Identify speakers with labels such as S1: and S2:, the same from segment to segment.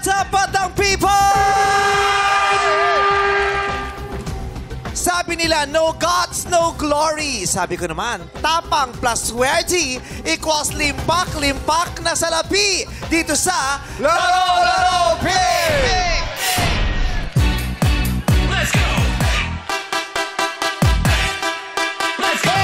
S1: What's up, Batang People? Sabi nila, no guts, no glory. Sabi ko naman, tapang plus swerte equals limpak-limpak na salapi dito sa Laro Pig!
S2: Let's go! Let's go!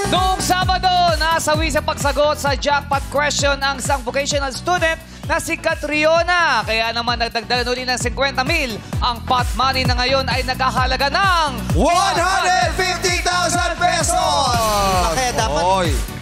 S3: Noong Sabado, nasawi sa pagsagot sa jackpot question ang isang vocational student na si Catriona. Kaya naman nagdagdagan uli ng 50,000. Ang pot money na ngayon ay nagkahalaga ng
S1: 150,000 pesos! Kaya dapat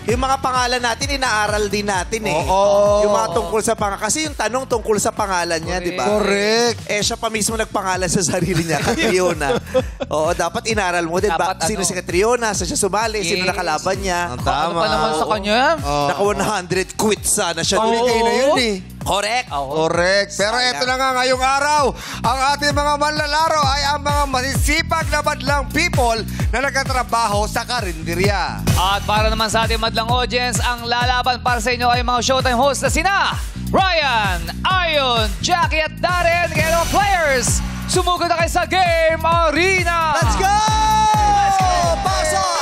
S1: yung mga pangalan natin, inaaral din natin eh.
S4: Oo.
S1: Yung mga tungkol sa pangalan. Kasi yung tanong tungkol sa pangalan niya, di ba?
S4: Correct.
S1: Eh, siya pa mismo nagpangalan sa sarili niya, Catriona. Oo, dapat inaral mo din.
S3: Dapat
S1: Sino si Catriona? Saan siya sumali? Sino
S3: Yes.
S1: nakalaban niya?
S4: Ang
S3: Ano
S4: tama.
S3: pa naman sa kanya?
S1: Naka 100 quits sana siya.
S4: Bigay na yun eh.
S1: Correct.
S4: Correct. Pero
S1: Sayang.
S4: eto na nga ngayong araw, ang ating mga manlalaro ay ang mga masisipag na madlang people na nagkatrabaho sa karinderya.
S3: At para naman sa ating madlang audience, ang lalaban para sa inyo ay mga Showtime host na sina Ryan, Ayon, Jackie at Darren. Kaya mga players, sumugod na kayo sa Game Arena!
S1: Let's go! Let's go! Pasok!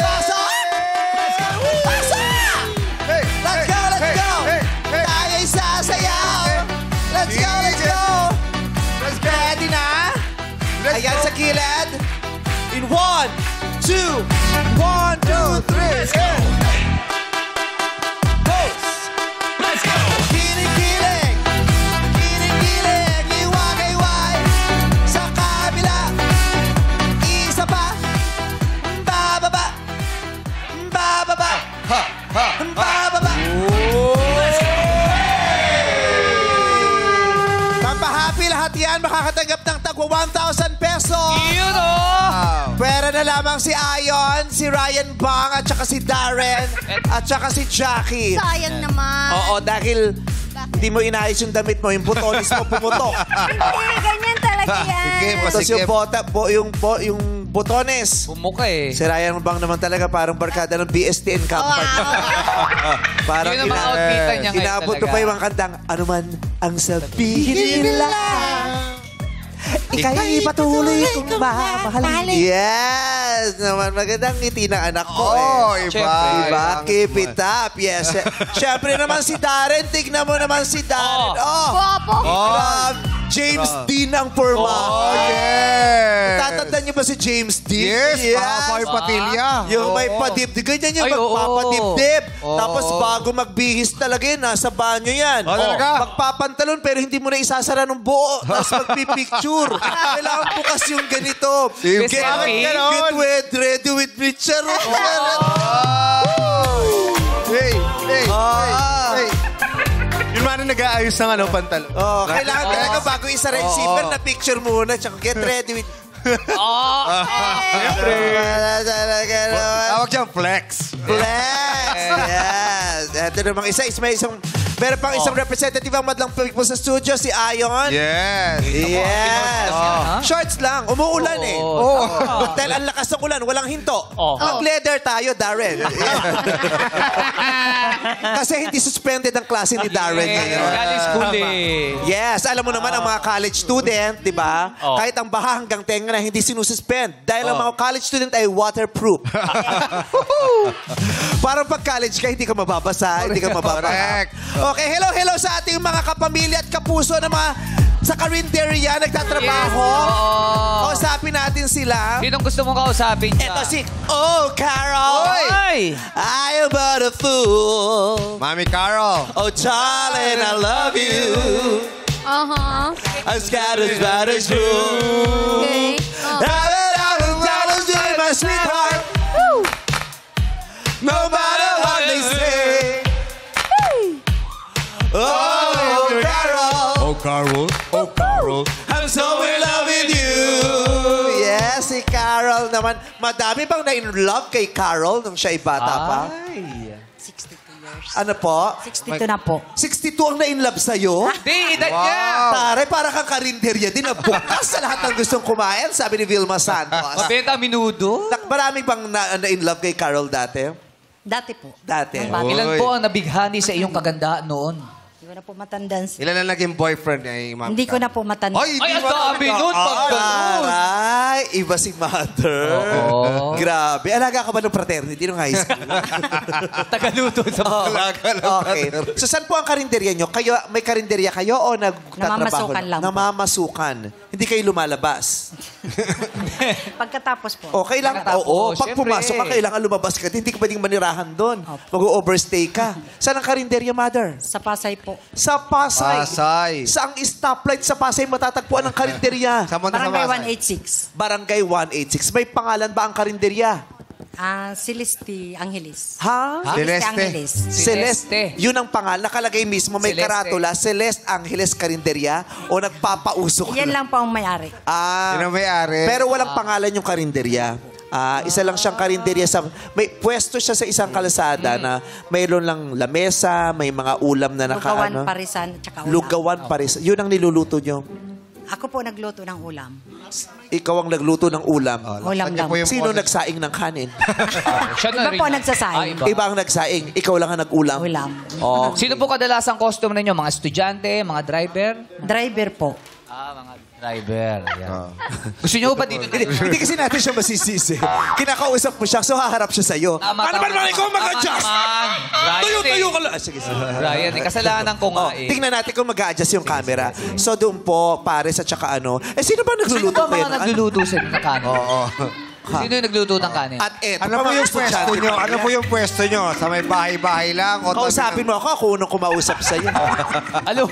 S1: Pasok! Pasok!
S4: Hey,
S1: Let's go! Let's go!
S4: Hey, hey,
S1: Tayo'y sasayaw! Let's go! Let's go!
S4: let's go.
S1: Ready na?
S4: Let's
S1: Ayan
S4: go.
S1: sa kilid. In 1, 2, 1, 2, 3.
S4: Let's go.
S1: Post!
S2: Let's go!
S1: Kilig-kilig! Kilig-kilig! Iwag-iwag! Sa kabila! Isa pa! Bababa! Bababa!
S4: Ha, ha.
S1: Bababa! Pampahappy lahat yan! Makakatanggap ng tagwa 1,000 pesos!
S3: Yun o!
S1: Pwera na lamang si Ayon, si Ryan Bang, at saka si Darren, at saka si Jackie.
S5: Sayang naman.
S1: Oo, dahil hindi mo inayos yung damit mo, yung butones mo pumutok.
S5: Hindi, ganyan talaga yan.
S4: Sige,
S1: Tapos yung yung butones.
S3: Bumuka eh.
S1: Si Ryan Bang naman talaga parang barkada ng BSTN camper. Parang
S3: Yun ang mga outfitan niya ngayon
S1: inaabot mo
S3: talaga.
S1: pa yung mga kantang, ano man ang sabihin nila. Ika'y patuloy kong mamahalin. Yes! Naman magandang ngiti ng anak ko eh.
S4: Iba.
S3: Siyempre.
S1: Diba? Keep it up. Yes. Siyempre naman si Darren. Tignan mo naman si Darren. Oh!
S5: Guwapo.
S1: Grabe. James Dean ang forma.
S4: Oh, yes.
S1: Tatandaan niyo ba si James Dean?
S4: Yes, Papa Padilla.
S1: Yung may
S4: Oo.
S1: padibdib. Ganyan yung
S3: Ay, oo.
S1: magpapadibdib.
S4: Oo.
S1: Tapos bago magbihis talaga yun, nasa banyo yan.
S4: Oh, talaga?
S1: Magpapantalon pero hindi mo na isasara ng buo. Tapos magpipicture. Kailangan bukas yung ganito.
S4: Yung
S1: Get,
S3: selfie?
S1: ready with me. Charot.
S4: Hey, hey,
S1: Ah.
S4: hey.
S6: Yung mga nag-aayos ng pantalon.
S1: Oh, kailangan talaga bago isara yung zipper na picture muna. Tsaka get ready with...
S4: Tawag siyang flex.
S1: Flex! Yes! Ito namang isa. Meron pang isang representative ang madlang people sa studio, si Ayon.
S4: Yes.
S1: Yes! Shorts lang. Umuulan eh.
S3: Oo.
S1: Dahil ang lakas ng ulan, walang hinto.
S3: Oh.
S1: Mag-leather tayo, Darren. Kasi hindi suspended ang klase ni Darren ngayon.
S3: Galing school eh.
S1: Yes, alam mo naman ang mga college student, di ba?
S3: Oh.
S1: Kahit ang baha hanggang tenga na hindi sinususpend. Dahil ang mga college student ay waterproof. Parang pag college ka, hindi ka mababasa, hindi ka mababasa.
S4: Correct.
S1: Okay, hello sa ating mga kapamilya at kapuso na mga sa karinderya nagtatrabaho. Kausapin natin sila.
S3: Sinong gusto mong kausapin siya?
S1: Ito si Carol.
S3: Ay!
S1: I'm but a fool.
S4: Mami Carol.
S1: Oh, darling, I love you. I'm scattered, but it's true.
S5: Okay.
S1: My sweetheart. No matter what they say. Oh, Carol.
S6: Oh, Carol. Oh, Carol.
S1: I'm so in love with you. Yes, si Carol naman. Madami bang na-in-love kay Carol nung siya ay bata pa?
S5: years.
S1: Ano po?
S5: 62 na po.
S1: 62 ang na-inlove sa'yo?
S3: Di, edad niya.
S1: Tare, para kang karinderya din. Bukas sa lahat ng gustong kumain, sabi ni Vilma Santos.
S3: Mabenta minudo.
S1: Marami bang na-inlove kay Carol dati?
S5: Dati po.
S1: Dati.
S5: Ang bata.
S3: Ilan po ang nabighani sa iyong kagandaan noon?
S5: Hindi ko na po matandaan.
S4: Ilan na naging boyfriend niya, Ma'am?
S5: Hindi ko na po matandaan.
S4: Ay,
S3: Ay, ang dami nun. Pag ganun.
S1: Aray, iba si Mother.
S3: Oo.
S1: Grabe. Alaga ka ba ng fraternity nung high school?
S3: Tagaluto sa
S1: Okay. So, saan po ang karinderya nyo? Kayo, may karinderya kayo o nagtatrabaho?
S5: Namamasukan lang po.
S1: Namamasukan. Hindi kayo lumalabas.
S5: Pagkatapos po.
S1: O, kailangan,
S3: Pagkatapos,
S1: oo, pag
S3: syempre.
S1: pumasok ka, kailangan lumabas ka. Hindi ka pwedeng manirahan doon. Mag-overstay ka. Saan ang karinderya, Mother?
S5: Sa Pasay po.
S1: Sa Pasay.
S4: Pasay.
S1: Sa ang stoplight sa Pasay matatagpuan ang karinderya.
S4: Sa Monte
S5: Barangay
S4: Pasay.
S5: 186.
S1: Barangay 186. May pangalan ba ang karinderya?
S5: Celeste Angeles.
S1: Ha?
S4: Celeste.
S5: Angeles.
S1: Celeste. Yun ang pangalan. Nakalagay mismo. May
S3: Celeste.
S1: karatula. Celeste Angeles Karinderya o nagpapausok
S5: Yan lang po ang may-ari.
S1: Ah,
S4: Sino may-ari?
S1: pero walang pangalan yung karinderya. Isa lang siyang karinderya sa may pwesto siya sa isang kalsada na mayroon lang lamesa, may mga ulam na
S5: Lugawan,
S1: nakaano.
S5: parisan, tsaka ulam.
S1: Lugawan paris. Yun ang niluluto nyo.
S5: Ako po nagluto ng ulam.
S1: Ikaw ang nagluto ng ulam.
S5: Ulam lang.
S1: Sino nagsaing ng kanin?
S3: Siya na
S5: Iba
S3: rin
S5: po
S3: yan.
S5: nagsasaing.
S3: Iba.
S1: Iba ang nagsaing. Ikaw lang ang nag-ulam.
S5: Ulam.
S1: Oh.
S3: Sino po kadalasang customer ninyo? Mga estudyante, mga driver?
S5: Driver po.
S3: Mga driver. Yan. Gusto niyo ba dito?
S1: Hindi kasi natin siya masisisi. Kinakausap mo siya, so haharap siya sa'yo.
S3: Paano ba naman ikaw mag-adjust?
S1: Tayo ka lang. Ah, sige, sige.
S3: Ryan, kasalanan ko nga eh.
S1: Tingnan natin kung mag-a-adjust yung camera. So doon po, pares at saka ano. Sino ba
S3: Sino
S1: nagluluto
S3: ba mga
S1: kayo?
S3: nagluluto sa ng kanin? Oo. Sino yung nagluto ng kanin?
S1: At eto,
S4: Ano po yung pwesto nyo? Ano po yung pwesto nyo? Sa may bahay-bahay lang? O
S1: Kausapin mo ako unang kumausap sa'yo.
S3: Alo?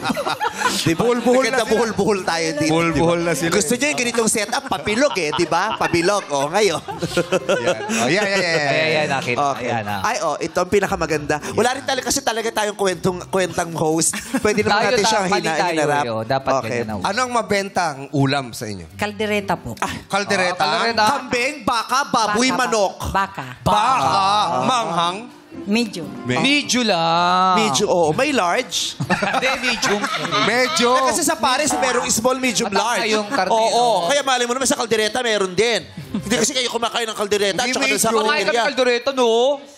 S1: Di ba?
S4: Buhol-buhol na
S1: Maganda
S4: sila.
S1: buhol-buhol tayo dito.
S4: Buhol-buhol na sila.
S1: Gusto nyo yung ganitong setup, papilog eh, di ba? Pabilog. O, ngayon.
S4: Yan. Oh, yan.
S3: Ayan, nakita.
S1: Okay.
S3: Ayan,
S1: Ay, ito ang pinakamaganda. Wala rin talaga kasi talaga tayong kwentang host. Pwede naman
S3: Tayo,
S1: natin siyang
S3: mali tayo,
S1: hinarap.
S3: dapat ganyan na.
S4: Anong mabentang ulam sa inyo?
S5: Kaldereta po.
S4: Kaldereta?
S3: Kaldereta.
S1: Kambing, baka, baboy,
S5: Baka,
S1: manok.
S5: Baka.
S4: Baka. Manghang.
S5: Medyo.
S3: Medyo lang.
S1: Medyo, oo. May large.
S3: Hindi, medium.
S4: Medyo.
S1: Kasi sa Paris, merong small, medium,
S3: Mataas
S1: large.
S3: yung karne,
S1: Oo.
S3: no?
S1: Kaya mali mo naman sa kaldereta, meron din. Hindi kasi kayo kumakain ng kaldereta at
S4: Hindi
S1: saka doon sa
S4: medyo.
S3: Kumain kami
S1: kaldereta.
S3: kaldereta, no?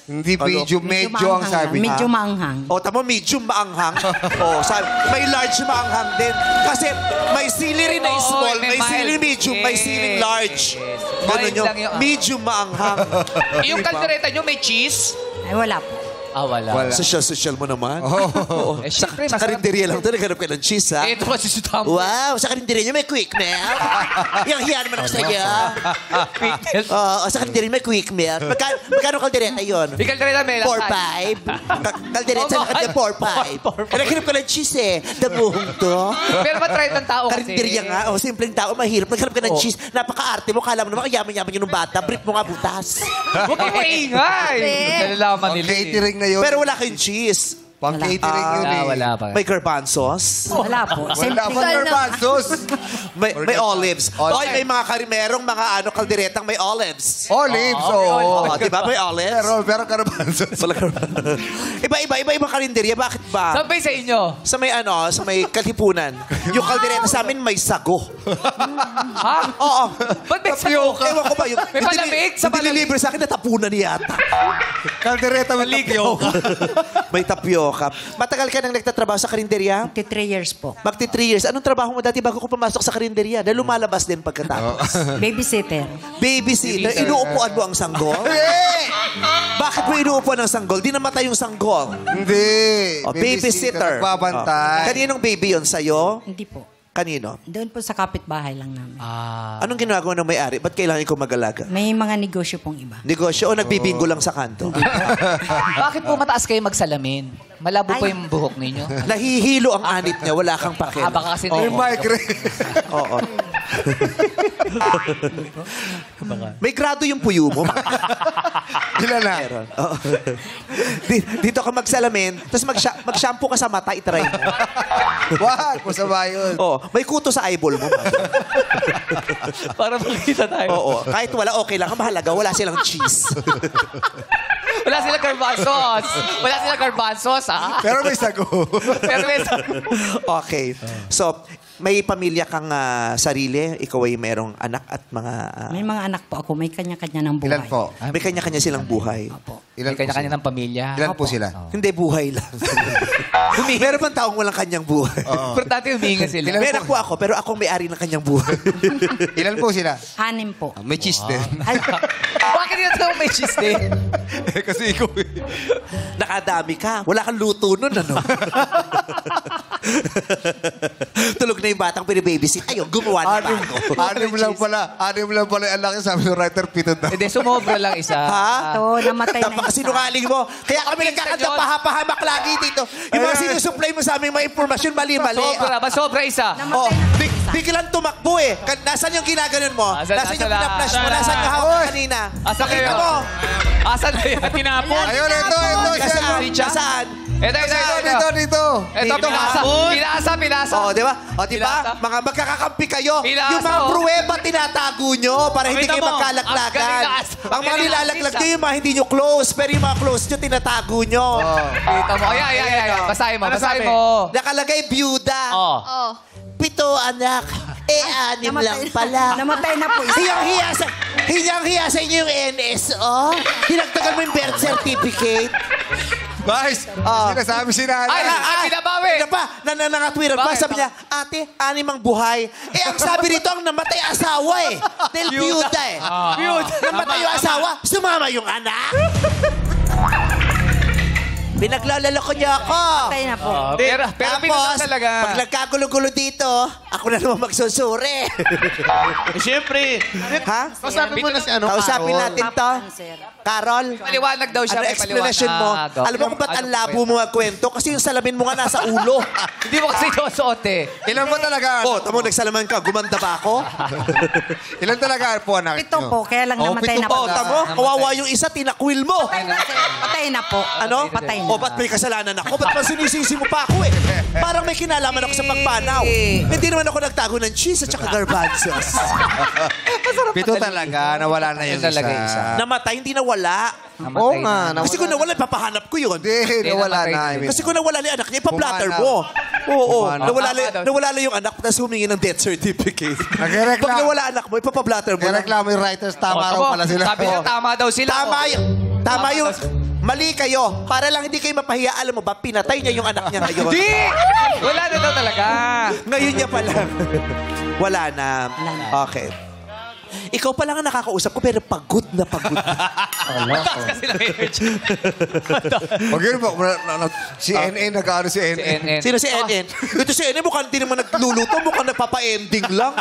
S4: Hindi medyo ang sabi.
S5: Medyo maanghang.
S1: O, tamo, medium maanghang. O, sabi, may large maanghang din. Kasi may celery na
S3: Oo,
S1: small,
S3: may
S1: may celery
S3: mild.
S1: medium, may
S3: Yes.
S1: celery large.
S3: Yes.
S1: Ganun
S3: Mild
S1: yung
S3: lang yung-
S1: medium maanghang.
S3: Yung kaldereta nyo may cheese?
S5: Ay, wala po.
S3: Wala.
S1: Social mo naman.
S3: Oh. Eh,
S1: Sa,
S3: syempre,
S1: sa
S3: masarap.
S1: karinderya lang ito, naghanap ka ng cheese, ha?
S3: Ito kasi si Tampo.
S1: Wow, sa karinderya niyo may quick milk. Yung hiyan naman ako sa'yo. Sa karinderya may quick milk. Magkano kaldereta yun?
S3: Yung kaldereta may lasan.
S1: 4-5. Kaldereta sa kanya 4-5. Naghanap ka ng cheese eh. Dabuhong to.
S3: Pero matry ng tao kasi.
S1: Karinderya nga. Simpleng tao, mahirap. Naghanap ka ng cheese. Napaka-arte mo. Kala mo naman, yaman-yaman yun ng bata. Brief mo nga butas.
S3: Huwag kang maingay. Nalalaman nila.
S4: Catering na yun.
S1: Pero wala kayong cheese.
S4: Pang catering yun eh.
S3: Wala pa.
S1: May garbanzos.
S5: Wala po.
S4: Wala pa garbanzos.
S1: May olives. Oy, may mga merong mga kalderetang may olives.
S4: Olives, oo.
S1: Oh, di ba may olives?
S4: Pero garbanzos.
S1: Iba karinderya. Bakit ba?
S3: Saan ba sa inyo?
S1: Sa may katipunan. Yung kaldereta sa amin may sago.
S3: Ha?
S1: Oo.
S3: Ba't may sago ka?
S1: Ewan ko ba yung...
S3: May palamig? Sa palamig?
S1: Deliver sa akin, natapunan yata.
S4: Kaldereta maligyo.
S1: May tapioca. Matagal ka nang nagtatrabaho sa karinderya?
S5: 3 years po.
S1: Magti 3 years. Anong trabaho mo dati bago ko pumasok sa karinderya? Dahil lumalabas din pagkatapos.
S5: Babysitter.
S1: Babysitter. Inuupuan mo ang sanggol? Bakit mo inuupuan ang sanggol? Di namatay yung sanggol.
S4: Hindi.
S1: Oh, babysitter.
S4: Nagbabantay.
S1: Kaninong baby yun sa'yo?
S5: Hindi po.
S1: Kanino?
S5: Doon po sa kapitbahay lang namin.
S1: Anong ginagawa ng may-ari? Ba't kailangan ko mag-alaga?
S5: May mga negosyo pong iba.
S1: Negosyo o nagbibingo lang sa kanto?
S3: Bakit po mataas kayo magsalamin? Malabo po yung buhok ninyo.
S1: Nahihilo ang anit niya, wala kang pakialam.
S3: Baka kasi
S4: May migraine.
S1: Oo. May grado yung puyo mo.
S4: Ilan na?
S1: Meron. Oo. Dito ka magsalamin, tapos mag-shampoo ka sa mata, itry mo.
S4: Wag, masama yun.
S1: Oh, may kuto sa eyeball mo.
S3: Para makita tayo.
S1: Oo. Kahit wala, okay lang. Ang mahalaga, wala silang cheese.
S3: Wala silang garbanzos. Wala silang garbanzos, ha?
S4: Pero may sago.
S3: Pero may
S1: Okay. So, may pamilya kang sarili. Ikaw ay merong anak at mga...
S5: May mga anak po ako. May kanya-kanya ng buhay.
S4: Ilan po?
S1: may kanya-kanya silang buhay.
S5: Opo.
S4: Ilan
S3: May kanya-kanya ng pamilya.
S4: Ilan po sila?
S1: Hindi buhay lang. Meron bang taong walang kanyang buhay?
S3: Importante huminga sila.
S1: Meron po ako, pero akong may-ari ng kanyang buhay.
S4: Ilan po sila?
S5: 6 po.
S4: May cheese din.
S5: Ay,
S3: Bakit yun ito may cheese din?
S4: Kasi ikaw
S1: Nakadami ka. Wala kang luto nun, ano? Tulog na yung batang pinibabysit. Ayun, gumawa ng bago.
S4: Anim lang pala ang laki. Sabi ng writer, 7 na.
S3: Hindi, sumobra lang isa.
S1: Ha?
S5: ito, namatay na isa.
S1: Napakasinungaling mo. Kaya kami nagkakanta pahamak lagi dito. Yung mga sinusupply mo sa aming mga impormasyon, mali-mali.
S3: Sobra isa.
S1: Oh, biglang tumakbo eh. Nasaan yung ginaganon mo? Nasaan yung pina-flash mo? Nasaan yung hawak kanina?
S3: Asan kayo?
S1: Tingnan mo.
S3: Asan na yan? Tinapon.
S4: Ayun, ito.
S1: Nasaan?
S4: Siya.
S1: Nasaan?
S4: Dito.
S3: Ito, pinasa.
S1: Oh, di ba? O, di ba?
S3: Pinasa.
S1: Mga magkakakampi kayo.
S3: Pinasa,
S1: Yung mga
S3: oh.
S1: pruweba tinatago nyo para hindi
S3: Pakita
S1: kayo
S3: mo.
S1: magkalaglagan.
S3: Ang galing
S1: Ang mga
S3: na-
S1: nilalaglag nyo yung mga hindi nyo close, pero yung mga close nyo tinatago nyo.
S3: Kita mo. Ayan. Basahin mo. Basahin mo.
S1: Nakalagay byuda.
S3: Oh.
S1: 7 anak. 6 lang pala.
S5: Namatay na po isa.
S1: Hiyang-hiya sa inyo yung NSO. Dinagdagan mo yung birth certificate.
S4: Guys, sinasabi si nanay.
S3: Ay, pinabawi.
S1: Ano pa? Nanangatwiran pa.
S3: Bakit?
S1: Sabi niya, ate, 6 ang buhay. Ang sabi rito, ang namatay asawa eh. Dahil byuda eh. Namatay yung asawa, sumama yung anak. Pinaglalako niya ako.
S5: Namatay na po.
S3: Pero pinasa talaga.
S1: Pag nagkagulo-gulo dito, ako na naman magsusuri.
S6: Siyempre.
S1: Ha?
S6: Kausapin mo na si ano,
S1: Kausapin
S6: Carol.
S1: natin to.
S5: Cancer.
S1: Carol?
S3: Paliwanag daw siya.
S1: Ano
S3: may
S1: explanation mo?
S3: paliwanag.
S1: Alam mo kung ba't ang labo mo magkwento? Kasi yung salamin mo nga nasa ulo.
S3: Hindi mo kasi suot eh.
S4: Ilan po talaga?
S1: Oh, tamo nagsalaman ka. Gumanda ba ako?
S4: Ilan talaga po anak?
S5: Ito po, kaya lang namatay na po.
S1: Oh, tamo. Kawawa yung isa, tinakwil mo.
S5: Patay na po.
S1: Ano?
S5: Patay na.
S1: O, ba't may kasalanan ako? Ba't pa sinisisi mo pa ako eh? Parang may kinalaman ako sa pagpanaw. Hindi naman ako nagtago ng cheese at saka garbanzos.
S4: 7 talaga. Nawala na yung
S3: Talaga yung isa.
S4: isa.
S1: Namatay, hindi nawala.
S4: Oo nga.
S1: Kasi kung nawala, papahanap ko yun.
S4: Hindi, nawala
S3: namatay
S4: na.
S3: din.
S1: Kasi kung nawala na yung anak niya, ipa-blatter
S4: Pumanap.
S1: mo. Oo,
S4: Pumanap.
S1: nawala na yung anak, tapos humingi ng death certificate.
S4: Nagreklamo.
S1: Pag nawala anak mo, ipapa-blatter mo lang.
S4: Nireklamo yung writers. Tama raw pala sila.
S3: Sabi niya, tama daw sila.
S1: Tama yung... Mali kayo. Para lang hindi kayo mapahiya. Alam mo ba, pinatay niya yung anak niya ngayon.
S3: Hindi! Wala na daw talaga.
S1: Ngayon niya pa lang. Wala na. Okay. Ikaw pa lang ang nakakausap ko, pero pagod na pagod na.
S3: Mataas kasi ng energy.
S4: Huwag yun po. CNN, nag-ano si NN.
S3: CNN.
S1: Sino si NN? Ito si NN, mukhang hindi naman nagluluto. Mukhang nagpapa-ending lang.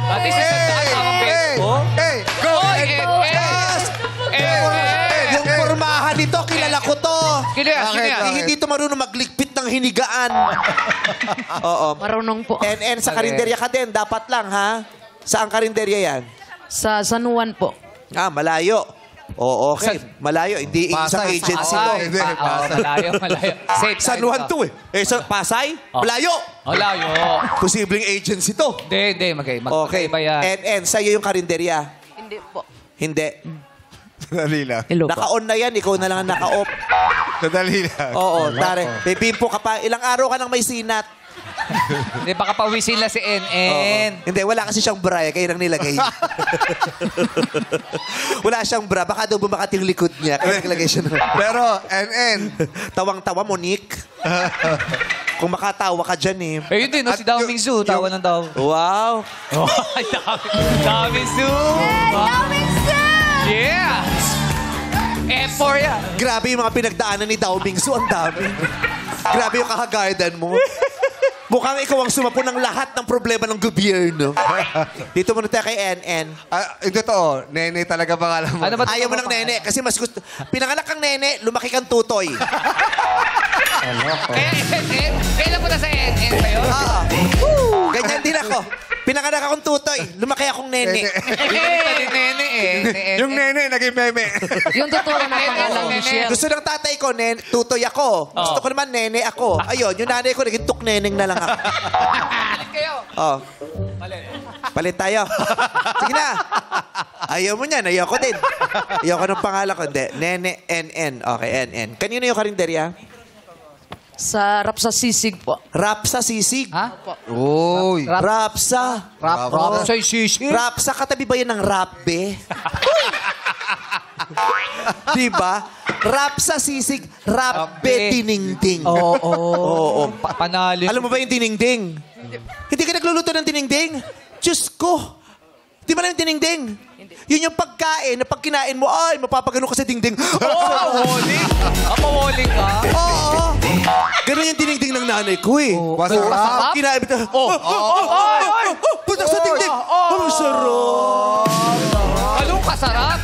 S3: Pati si Sandaan, ang Facebook.
S4: Hey! Go!
S3: Oy,
S1: Yes! Yung pormahan nito, kilala ko to.
S3: Kilias,
S4: Bakit?
S3: kilias.
S1: Hindi to marunong magligpit ng hinigaan. Oo.
S7: Marunong po.
S1: NN, sa karinderya ka din. Dapat lang, ha? Saan karinderya yan?
S7: Sa San Juan po.
S1: Ah, malayo. Oo, okay. Malayo. Hindi isang
S4: Pasay.
S1: agency
S3: Ay,
S1: to.
S4: Hindi,
S3: malayo. Safe
S1: San
S3: tayo
S1: Juan
S3: dito.
S1: to eh. Eh, sa Pasay? Malayo.
S3: Malayo.
S1: Posibleng agency to.
S3: Hindi.
S1: Okay.
S3: Magkaiba yan.
S1: NN, sa'yo yung karinderya.
S7: Hindi po.
S1: Hindi.
S4: Dali lang.
S7: Hello po.
S1: Naka-on na yan. Ikaw na lang ang naka-off.
S4: Dali lang.
S1: Oo, tare. May pimpo ka pa. Ilang araw ka nang may sinat.
S3: Hindi, baka pawisin lang si NN.
S1: Hindi, wala kasi siyang bra. Kayo nang nilagay. Wala siyang bra. Baka daw bumakat yung likod niya. Kaya naglagay siya ng...
S4: Pero, NN.
S1: Tawang-tawa, Monique. Kung makatawa ka dyan eh.
S3: Eh, yun din, no? Si Dao Mingsu. Tawa ng Dao.
S1: Wow.
S3: Ay, Dao Mingsu. Dao Mingsu! Yes! F4 yan.
S1: Grabe yung mga pinagdaanan ni Dao Mingsu. Ang dami. Grabe yung kakagarden mo. Mukhang ikaw ang sumapo ng lahat ng problema ng gobyerno. Dito muna tayo kay NN.
S4: Yung totoo, Nene talaga pangalan mo.
S3: Ano ba?
S1: Ayaw mo ng nene kasi mas gusto... Pinanganak kang nene, lumaki kang tutoy.
S3: Kaya NN? Kailan mo na sa NN sa'yo?
S1: Oo. Ganyan din ako. Pinanganak akong tutoy, lumaki akong nene.
S3: Nene eh.
S4: Yung Nene, naging meme.
S7: Yung totoo na pangalan, Michelle.
S1: Gusto ng tatay ko, tutoy ako. Gusto ko naman nene ako. Ayun, yung nanay ko, naging tukneneng na lang ako.
S3: Palit kayo.
S1: Oh. Palit tayo. Sige na. Ayaw mo niyan. Ayoko din. Ayoko ng pangalan ko. Hindi. Nene, NN. Okay, NN. Kanino yung karinderya?
S7: Sa Rapsa Sisig po.
S1: Rapsa Sisig.
S3: Ha?
S4: Uy.
S1: Rapsa.
S3: Rapsa sisig.
S1: Rapsa, katabi ba yun ng rapbe? Diba? Rapsa Sisig, rapbe diningding. Oo.
S3: Panalo.
S1: Alam mo ba yung diningding? Hindi ka nagluluto ng diningding? Diyos ko. Di ba na yung diningding? Yun yung pagkain na pag kinain mo, ay, mapapagano ka sa dingding.
S3: Mawoling? Mawoling ka?
S1: Oo. Ganun yung diningding ng nanay ko eh.
S4: Masarap.
S1: Kinain mo. Putak sa dingding. Ang sarap.
S3: Anong kasarap?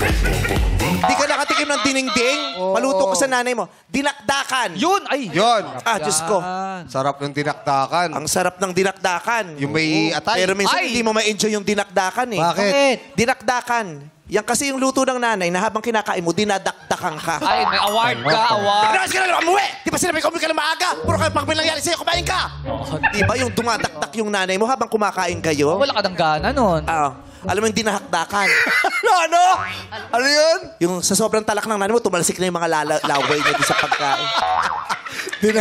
S1: Di ka nakatikim ng diningding? Paluto ko sa nanay mo. Dinakdakan.
S3: Yun! Ay!
S4: Yun.
S1: Diyos ko.
S4: Sarap ng dinakdakan.
S1: Ang sarap ng dinakdakan.
S4: Yung may atay.
S1: Pero minsan
S3: Ay!
S1: hindi mo ma-enjoy yung dinakdakan eh.
S4: Bakit?
S1: Dinakdakan. Yan kasi yung luto ng nanay na habang kinakain mo, dinadakdakan ka.
S3: Ay, may award ka, award.
S1: Pero ka lang umuwi! Di ba sinabi ko umuwi ka na maaga? Puro kayo pag may nangyari sa'yo, kumain ka! Di ba yung dumadakdak yung nanay mo habang kumakain kayo?
S3: Wala ka ng gana nun.
S1: Alam mo yung dinahakdakan.
S4: Ano? Ano yun?
S1: Yung sa sobrang talak ng nanay mo, tumalsik na yung mga laway niya sa pagkain.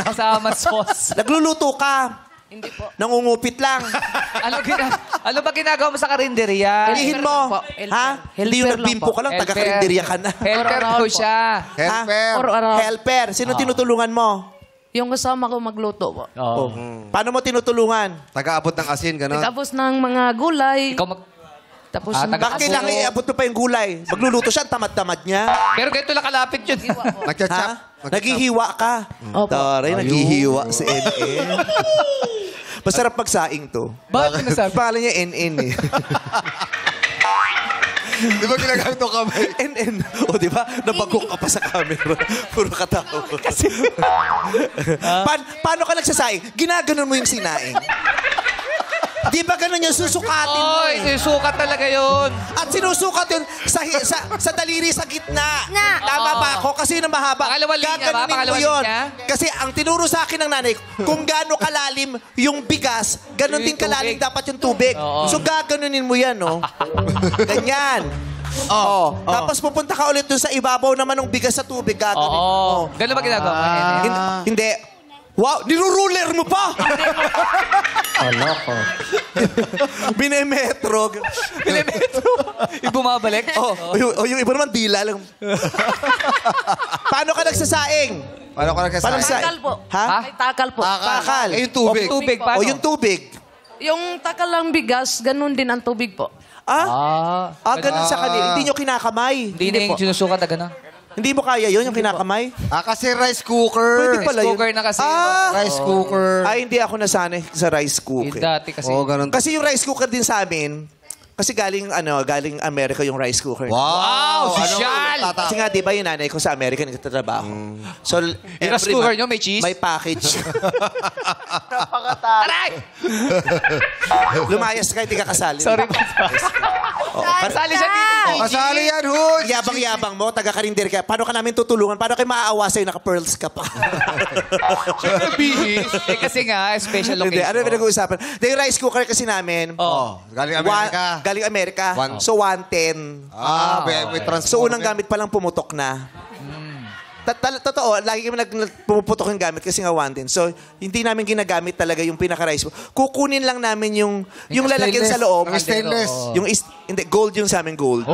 S3: Kasama sauce.
S1: Nagluluto ka.
S7: Hindi po.
S1: Nangungupit lang.
S3: Ano ba ginagawa mo sa karinderya?
S1: Alihin mo.
S7: po.
S1: Ha? Hindi yung
S7: Helper lang
S1: nagbimpo
S7: po.
S1: ka lang, taga-karinderya ka na.
S3: Helper
S7: Or
S3: po
S7: po.
S3: siya.
S4: Helper.
S7: Or around.
S1: Helper. Sino tinutulungan mo?
S7: Yung kasama ko magluto po.
S3: Oh.
S1: Paano mo tinutulungan?
S4: Taga-abot ng asin, gano'n.
S7: Tapos ng mga gulay.
S3: Ikaw mag...
S7: Tapos
S3: Ah,
S7: yung
S1: Bakit kailangan iabot mo pa yung gulay? Magluluto siya, tamad-tamad niya.
S3: Pero ganito lang kalapit yun.
S4: Nagcha-chop.
S1: Ha? Naghihiwa ka.
S7: Opo.
S1: Taray, naghihiwa si NN. Masarap magsaing to.
S3: Bakit nasabi?
S1: Pangalan niya NN eh.
S4: Di ba ginagamit ng kamay?
S1: NN. O, di ba? Nabagok ka pa sa camera. Puro katawa. Paano ka nagsasaing? Ginaganon mo yung sinaing. Di ba ganun yung susukatin mo
S3: Oy,
S1: eh?
S3: susukat talaga yun.
S1: At sinusukat yun sa daliri sa gitna. Tama ba ako? Kasi yun ang mahaba.
S3: Pangalawang linya ba?
S1: Gaganunin mo
S3: Pangalawang
S1: yun.
S3: linya?
S1: Kasi ang tinuro sa akin ng nanay, kung gaano kalalim yung bigas, ganun
S3: Yung
S1: din kalalim
S3: tubig.
S1: dapat yung tubig.
S3: Oo.
S1: So gaganunin mo yan, no? Ganyan. Oo. Tapos pupunta ka ulit dun sa ibabaw naman ng bigas sa tubig. Gaganunin mo.
S3: Oo. Ganun ba ginagawa mo?
S1: Hindi. Wow, niruruler mo pa! Binemetro.
S3: Yung bumabalik?
S1: Yung iba naman dila lang. Paano ka nagsasaing?
S4: Paano ko nagsasabi?
S1: Paano sa-
S7: takal po.
S1: Ha?
S7: May takal po.
S1: Takal.
S4: Eh, yung tubig.
S3: Tubig, paano?
S1: O yung tubig.
S7: Yung takal ng bigas, ganun din ang tubig po.
S1: Ganun sa kanila. Hindi nyo kinakamay.
S3: Hindi na yung sinusukat na gano'n.
S1: Hindi mo kaya yun, yung kinakamay?
S4: Kasi rice cooker.
S1: Pwede pala yun.
S3: Cooker na kasi.
S4: Rice cooker.
S1: Ay, hindi ako nasanay sa rice
S3: Yung
S1: cooker.
S3: dati kasi.
S4: Oo, ganun.
S1: Kasi yung rice cooker din sa amin, kasi galing Amerika yung rice cooker.
S3: Wow, sosyal!
S1: Kasi nga, di ba yung nanay ko sa Amerika nagtatrabaho. So,
S3: Yung rice cooker nyo, may cheese?
S1: May package.
S3: Aray!
S1: Lumayas ka, hindi ka kasali.
S3: Sorry. Kasali siya dito.
S4: Kasali yan, Hood.
S1: Yabang-yabang mo, taga-karinder ka. Paano ka namin tutulungan? Paano kayo maaawa sa'yo? Naka-pearls ka pa.
S3: Bihis. Kasi nga, special
S1: Hindi,
S3: location.
S1: ano yung pinag-uusapan? Yung rice cooker kasi namin,
S4: Galing Amerika.
S1: galing Amerika.
S4: One-
S1: So, 110.
S4: May transformer.
S1: So, unang gamit pa lang pumutok na. Totoo, lagi kami pumuputok yung gamit kasi nga 110. So, hindi namin ginagamit talaga yung pinaka-rice. Kukunin lang namin yung lalagyan sa loob.
S4: Yung stainless.
S1: Hindi, gold yung sa amin, gold.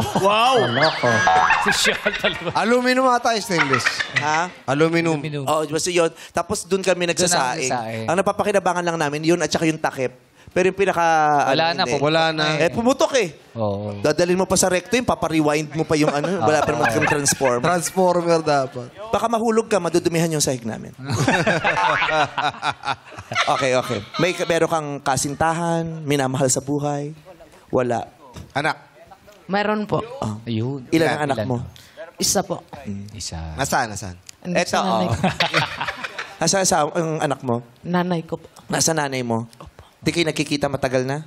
S3: Social talaga.
S4: Aluminum ata yung stainless.
S1: Ha?
S4: Aluminum.
S1: Oo, basta yun. Tapos doon kami nagsasaing.
S3: nagsasaing.
S1: Ang napapakinabangan lang namin, yun at saka yung takip. Pero yung pinaka...
S3: Wala na,
S1: hindi.
S4: Wala na.
S1: Pumutok eh.
S3: Oo.
S1: Dadalhin mo pa sa recto yung papariwind mo pa yung ano. Wala pa naman kang transform.
S4: Transformer dapat.
S1: Baka mahulog ka, madudumihan yung sahig namin. Okay. Meron kang kasintahan, minamahal sa buhay. Wala.
S4: Anak.
S7: Mayroon po.
S3: Ayun.
S1: Ilan ang anak mo?
S7: Isa po.
S3: Isa.
S4: Nasaan?
S7: Andun
S1: Eto,
S7: sa nanay ko.
S1: Nasaan ang anak mo?
S7: Nanay ko po.
S1: Nasa nanay mo? Di kayo nakikita matagal na?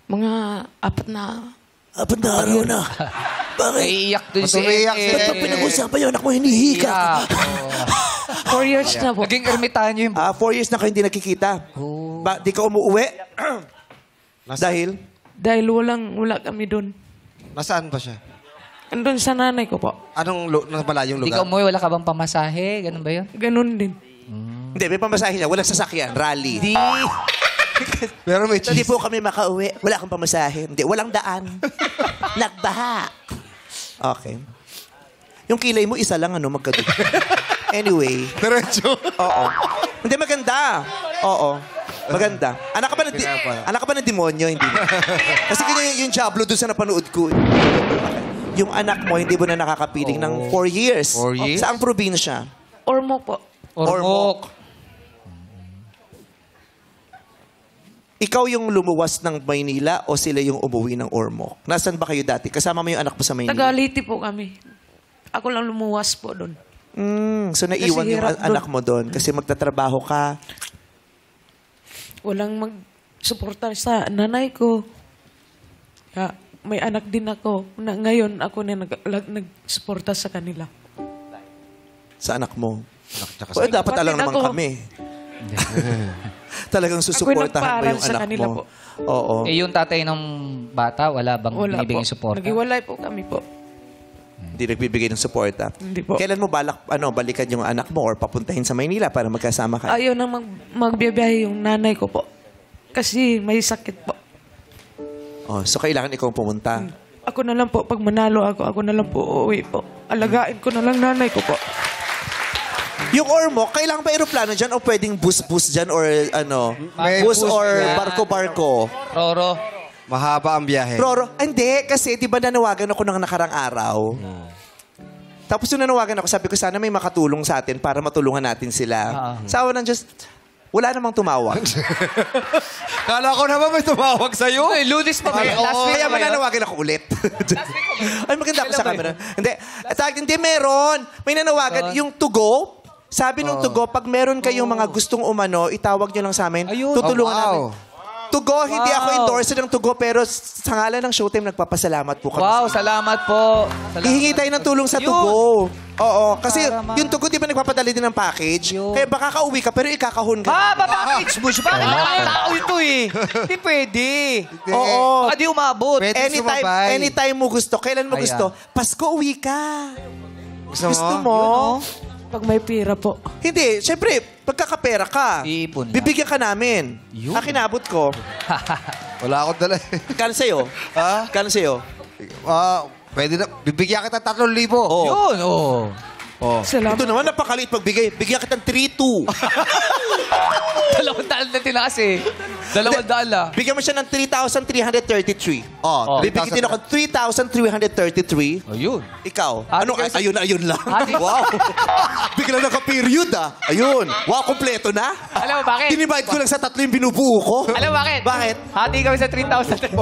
S7: Mga 4 na.
S1: 4 na araw na. Bakit?
S3: Naiiyak dun si
S4: Matumiyak si
S1: Ba't
S3: Ed.
S1: pinag-usapan yun? Anak mo hinihika.
S3: Iyak.
S7: 4 years na po.
S3: Naging ermitanyo yung...
S1: 4 years na kayo hindi nakikita. Di ka umuwi? Dahil?
S7: Dahil wala kami doon.
S4: Nasaan ba siya?
S7: Andun sa nanay ko po.
S4: Anong malayong
S3: Hindi ka
S4: lugar?
S3: umuwi, wala ka bang pamasahe? Ganun ba yun?
S7: Ganun din.
S1: Hindi, may pamasahe siya. Walang sasakyan. Rally. Hindi.
S4: Pero may
S1: Hindi
S4: cheese.
S1: po kami makauwi. Wala kang pamasahe. Hindi, walang daan. Nagbaha. Okay. Yung kilay mo, isa lang, magkadugo. Anyway.
S4: Diretso.
S1: Oo. Hindi, maganda. Oo. Maganda. Anak ka ba ng demonyo? Hindi. Kasi ganyan yung Diablo doon sa napanood ko. Yung anak mo, hindi mo na nakakapiling ng 4 years.
S4: 4 years?
S1: Saang probinsya?
S7: Ormo po.
S1: Ormoc. Ikaw yung lumuwas ng Maynila o sila yung umuwi ng Ormoc? Nasaan ba kayo dati? Kasama mo yung anak mo sa Maynila?
S7: Tagaliti po kami. Ako lang lumuwas po doon.
S1: So naiwan
S7: Kasi
S1: yung
S7: hirap
S1: anak mo doon kasi magtatrabaho ka.
S7: Walang mag-suporta sa nanay ko. Kaya may anak din ako. Ngayon ako na nag-suporta sa kanila.
S1: Sa anak mo.
S4: Tsaka
S1: O, dapat
S7: Kapatid
S1: alam naman
S7: ako.
S1: kami. Talagang susuportahan mo
S7: nagpaaral
S1: yung
S7: sa
S1: anak
S7: kanila
S1: mo.
S7: po.
S1: Oo.
S3: Eh, yung tatay ng bata, wala bang
S7: Wala po.
S3: binibigay suporta?
S7: Naghiwalay po kami po.
S1: Hindi nagbibigay ng suporta.
S7: Hindi po.
S1: Kailan mo balak balikan yung anak mo or papuntahin sa Maynila para magkasama ka?
S7: Ayaw nang magbiyabiyahe yung nanay ko po. Kasi may sakit po.
S1: Oh, so kailangan ikaw pumunta.
S7: Ako na lang po, pag manalo ako na lang po uuwi po. Alagain ko na lang nanay ko po.
S1: Yung Ormoc, kailangan ba aeroplano dyan o pwedeng bus-bus dyan or
S4: May
S1: bus
S4: bus
S1: or
S3: yan.
S1: barko-barko?
S3: Roro.
S4: Mahaba ang biyahe.
S1: Roro, hindi. Kasi di ba nanawagan ako ng nakarang araw? Tapos yung nanawagan ako, sabi ko sana may makatulong sa atin para matulungan natin sila. Sa awa ng Diyos, wala namang tumawag.
S4: Kala ko naman may tumawag sa'yo.
S3: Ay, Lunes pa ba? Last week
S1: Kaya
S3: pa ba yun?
S1: mananawagan ako ulit. Ay, maganda ako sa camera. Hindi, meron. May nanawagan. Yung to go, sabi nung to go, pag meron kayong mga gustong umano, itawag nyo lang sa amin.
S3: Ayun.
S1: Tutulungan
S4: Oh, wow.
S1: namin. To go, hindi ako endorser ng to go, pero sa ngalan ng Showtime, nagpapasalamat po kami.
S3: Wow, salamat po. Salamat.
S1: Hihingi tayo ng tulong sa to
S3: Yun.
S1: go. Oo, kasi
S3: Para
S1: yung to go, di ba nagpapadali din ng package?
S3: Yun.
S1: Kaya baka kauwi ka, pero ikakahon ka.
S3: Papackage mo siya. Bakit mga tao ito eh? Hindi pwede.
S1: Oo.
S3: Baka di umabot.
S4: Pwede
S1: Anytime,
S4: sumabay.
S1: anytime mo gusto. Kailan mo
S3: Ayan.
S1: gusto? Pasko, uwi ka. Gusto mo?
S7: Pag may pira po.
S1: Hindi, syempre, pagkakapera ka,
S3: Iipon lang.
S1: bibigyan ka namin.
S3: Yun.
S1: Akinabot ko.
S4: Wala akong dala.
S1: Kano sa'yo?
S4: Ha?
S1: Kano sa'yo?
S4: Pwede na. Bibigyan kita 3,000.
S1: Oo.
S3: Yun, oo.
S7: Salamat.
S1: Ito naman, napakaliit pagbigay. Bigyan kitang 3,200.
S3: 200 na tinaas eh. 200 lang.
S1: Bigyan mo siya ng 3,333.
S4: Oh,
S1: Bibigyan din ako 3,333.
S3: Ayun.
S1: Ikaw.
S3: Ate
S1: Ano?
S3: kayo sa-
S1: Ayun na, ayun lang.
S3: Ate-
S1: Wow. Bigla naka-period Ayun. Wow, kompleto na.
S3: Alam mo bakit?
S1: Dinivide ko lang sa 3 yung binubuo ko.
S3: Alam mo bakit?
S1: Bakit?
S3: Hati kami sa 3,000.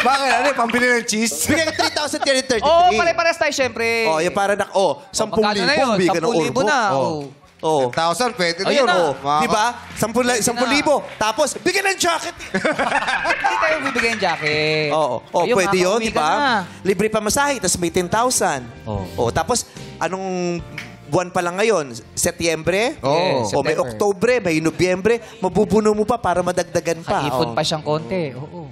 S4: Bakit? Ano? Pambili ng cheese?
S1: Bigyan ka 3,333.
S3: Oo, pare-pares tayo syempre.
S1: Oh, yung para na, 10,000
S3: magkano na yun?
S1: bigyan ng
S3: 10,000 na.
S1: Ormo. Oh.
S4: 10,000, pwede na
S3: Ayun
S4: yun.
S3: na.
S4: Oh.
S1: Di ba? 10,000. Tapos, bigyan ng jacket.
S3: Hindi tayo bibigyan ng jacket.
S1: Oo. Oh,
S3: Ayun,
S1: pwede yun,
S3: makakauwi
S1: di
S3: ka na.
S1: ba? Libre pa masahe, tapos may 10,000.
S3: Oo.
S1: Oh, tapos, anong buwan pa lang ngayon? Setyembre?
S3: Yes,
S1: O may
S3: September.
S1: Oktobre, may Nobyembre. Mabubuno mo pa para madagdagan pa.
S3: Ipon
S1: Oh.
S3: pa siyang konti. Oo.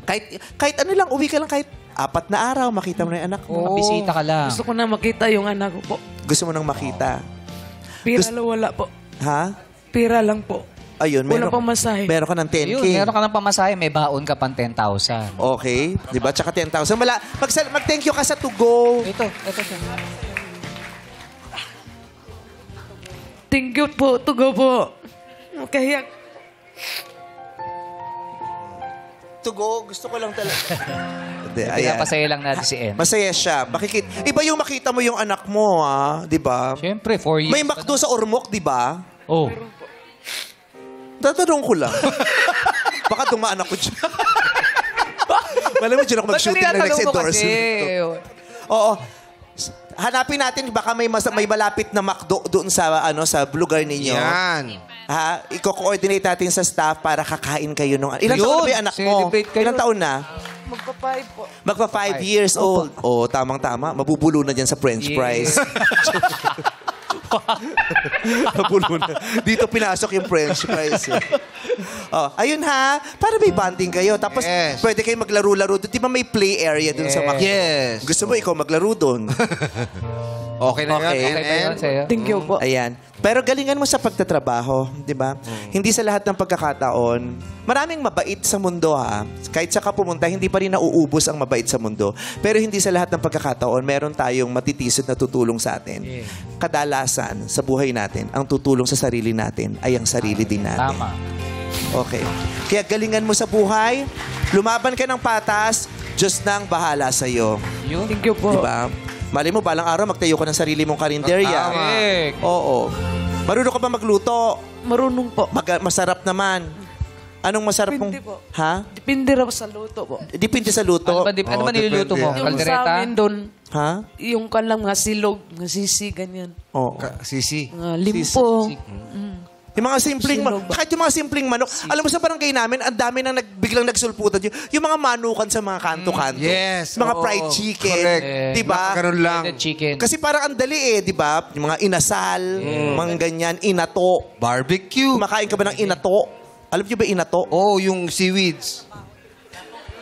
S1: Kahit ano lang, uwi ka lang kahit 4 na araw, makita mo na yung anak mo.
S3: Bisita ka lang.
S7: Gusto ko na makita yung anak ko po.
S1: Gusto mo nang makita.
S7: Pira
S1: Gusto-
S7: lang wala po.
S1: Ha?
S7: Pira lang po.
S1: Ayun,
S7: Wala pang masahe.
S1: Meron ka ng 10K.
S3: Yun, meron ka ng pamasahe, may baon ka pang 10,000.
S1: Okay. Di ba? Tsaka 10,000. Mag-thank you ka sa to go.
S3: Ito siya.
S7: Thank you po, tugo po. Kaya,
S1: To go, gusto ko lang talaga. Hindi, ayan.
S3: Pinapasaya lang natin si M.
S1: Masaya siya. Iba yung makita mo yung anak mo, di ba?
S3: Siyempre, 4 years.
S1: May McDo sa Ormoc, di ba?
S3: Oh.
S1: Tatanong ko lang. Baka dumaan ako dyan. Malam mo dyan ako mag-shooting na next endorsement. Oo. Hanapin natin, baka may malapit na McDo doon sa sa lugar ninyo.
S4: Yan.
S1: Ha? I-coordinate natin sa staff para kakain kayo nung... Ilang taon na ba yung anak mo?
S3: Celebrate kayo.
S1: Ilang taon na?
S7: magpa-5 po.
S1: Magpa 5 years old. Oh, tamang-tama. Mabubulo na dyan sa french
S3: Yeah.
S1: fries. Nabulunan. Dito pinasok yung french fries. Oh, ayun ha, para may bonding kayo. Tapos
S4: Yes.
S1: pwede kayo maglaro-laro doon. Di ba may play area doon sa McDo?
S4: Yes.
S1: Gusto mo ikaw maglaro doon?
S4: Okay na
S1: Okay.
S4: yun.
S3: Okay ba yun sa'yo?
S7: Thank you po.
S1: Ayan. Pero galingan mo sa pagtatrabaho, di ba? Hindi sa lahat ng pagkakataon. Maraming mabait sa mundo ha. Kahit sa ka pumunta, hindi pa rin nauubos ang mabait sa mundo. Pero hindi sa lahat ng pagkakataon, meron tayong matitisod na tutulong sa atin. Kadalasan sa buhay natin, ang tutulong sa sarili natin ay ang sarili din natin.
S3: Tama.
S1: Okay. Kaya galingan mo sa buhay, lumaban ka ng patas, Diyos nang bahala sa'yo.
S3: Yun.
S7: Thank you po.
S1: Diba? Mali mo, balang araw magtayo ka ng sarili mong karinderya.
S3: Correct.
S1: Oo. Marunong ka ba magluto?
S7: Marunong po.
S1: Masarap naman. Anong masarap mong...
S7: Depende po.
S1: Ha?
S7: Depende raw sa luto po.
S1: Depende sa luto.
S3: Ano ba niluluto mo?
S7: Yung sa
S3: Kaldereta?
S7: amin doon,
S1: Ha?
S7: yung kanlang mga silog, mga sisi, ganyan.
S1: Oo.
S4: Sisi.
S7: Mga limpo.
S1: Yung mga simpleng
S7: Silog ba?
S1: kahit yung mga simpleng manok. Alam mo sa barangay namin, ang dami nang biglang nagsulputan. Yung mga manukan sa mga kanto-kanto.
S4: Yes.
S1: Mga
S4: Oo.
S1: fried chicken.
S4: Correct.
S1: Di ba?
S4: Ganun lang.
S3: The chicken.
S1: Kasi parang ang dali di ba? Yung mga inasal, mga ganyan, inato.
S4: Barbecue.
S1: Kumakain ka ba ng inato? Alam niyo ba inato?
S4: Oh, yung seaweeds.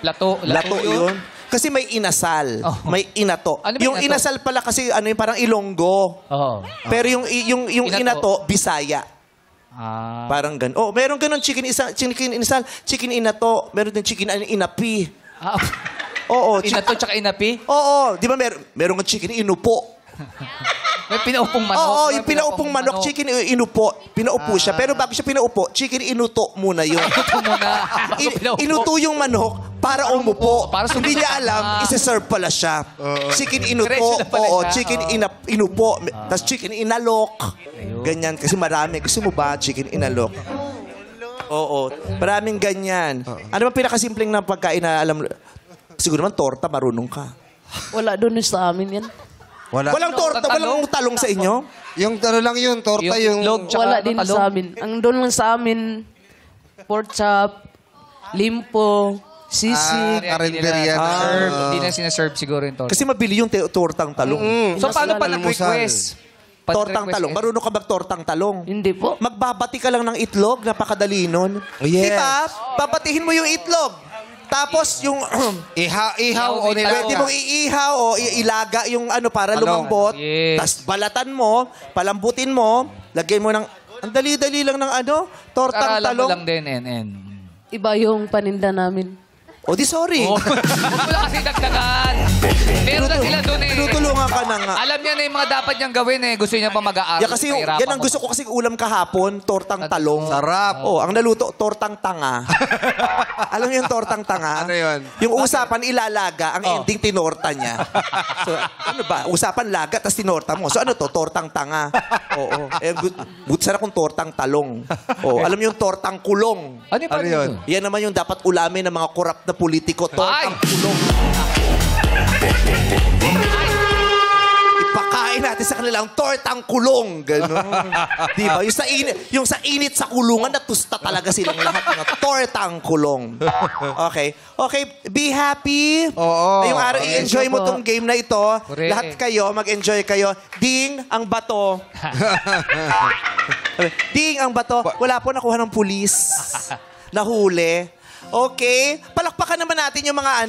S3: Lato.
S1: Lato yun. Kasi may inasal,
S3: Oh.
S1: may inato.
S3: Ano ba
S1: Yung
S3: inato?
S1: inasal pala kasi ano yung parang Ilonggo.
S3: Oo.
S1: Pero yung inato, Bisaya.
S3: Ah.
S1: Parang gan. Oh, meron ganon chicken inasal, chicken inato, meron din chicken inapi.
S3: Ah.
S1: Oo,
S3: Inato tsaka inapi?
S1: Oo, di ba meron ng chicken inupo?
S3: May pinaupong manok.
S1: Oo,
S3: May
S1: yung pinaupong manok, chicken inupo. Pinaupo siya. Pero bago siya pinaupo, chicken inuto muna yun.
S3: Ito muna. Bago pinaupo.
S1: Inuto yung manok para umupo.
S3: Para
S1: Hindi niya
S3: sumusok.
S1: alam, isa-serve pala siya. Chicken inuto,
S3: Diretso na pala
S1: oo,
S3: siya.
S1: chicken inupo, tapos chicken inalok. Ganyan, kasi marami. Gusto mo ba chicken inalok? Oo, maraming ganyan. Ano ba pinakasimpleng na pagkain na alam? Siguro naman torta, marunong ka.
S7: Wala doon sa amin yan.
S4: Wala.
S1: Walang torta, walang talong sa inyo?
S4: Yung ano lang yun, torta yung...
S3: itlog tsaka
S7: Wala din
S3: talong.
S7: sa amin. Ang doon lang sa amin, pork chop, limpo, sisig.
S4: Karinderya na.
S3: Serve. Hindi na sinaserve siguro yung torta.
S1: Kasi mabili yung tortang talong.
S3: So, paano pa
S4: Almusal.
S3: nag-request? Pag
S1: Tortang
S3: nag-request
S1: talong.
S3: ka-
S1: Marunong ka mag-tortang talong?
S7: Hindi po.
S1: Magbabati ka lang ng itlog, napakadali nun.
S4: Oh, yes.
S1: Diba? Babatihin mo yung itlog. Tapos yung...
S4: Ihaw o nilaga.
S1: Pwede mong iihaw o ilaga yung ano para
S4: Talong.
S1: lumambot.
S3: Yes.
S1: Tapos balatan mo, palambutin mo, lagyan mo ng... Ang dali-dali lang ng ano, tortang
S3: Karalan mo
S1: talong.
S3: lang din, NN.
S7: Iba yung paninda namin.
S1: O di sorry.
S3: Huwag mo lang kasi dagdagan. Meron na sila doon eh.
S1: Tinutulungan ka na nga.
S3: Alam niya na yung mga dapat niyang gawin eh. Gusto niya pa mag-aaral.
S1: Yeah, kasi yung,
S3: Kahirapan
S1: yan ang
S3: mo.
S1: gusto ko kasi ulam kahapon, tortang talong.
S4: Sarap.
S1: Oh, ang naluto, tortang tanga. Alam mo yung tortang tanga?
S4: Ano yun?
S1: Yung usapan, ilalaga, ang ending tinorta niya. So, ano ba? Usapan laga, tapos tinorta mo. So ano to? Tortang tanga. Oo. Eh, good sana kung tortang talong. Oh, alam mo yung tortang kulong.
S3: Ano yung
S4: Ano yun?
S1: Yan naman yung dapat ulamin ng mga korap na politiko. Tortang
S3: Ay!
S1: kulong. Ipakain natin sa kanila ang tortang kulong. Ganon. Di ba? Yung sa init sa kulungan, natusta talaga silang lahat ng tortang kulong. Okay. Okay, be happy.
S4: Oo.
S1: Ngayong araw, i-enjoy mo tong game na ito.
S3: Correct.
S1: Lahat kayo, mag-enjoy kayo. Ding, ang bato. Ding, ang bato. Wala po nakuha ng pulis. Nahuli. Okay. Palakpakan naman natin yung mga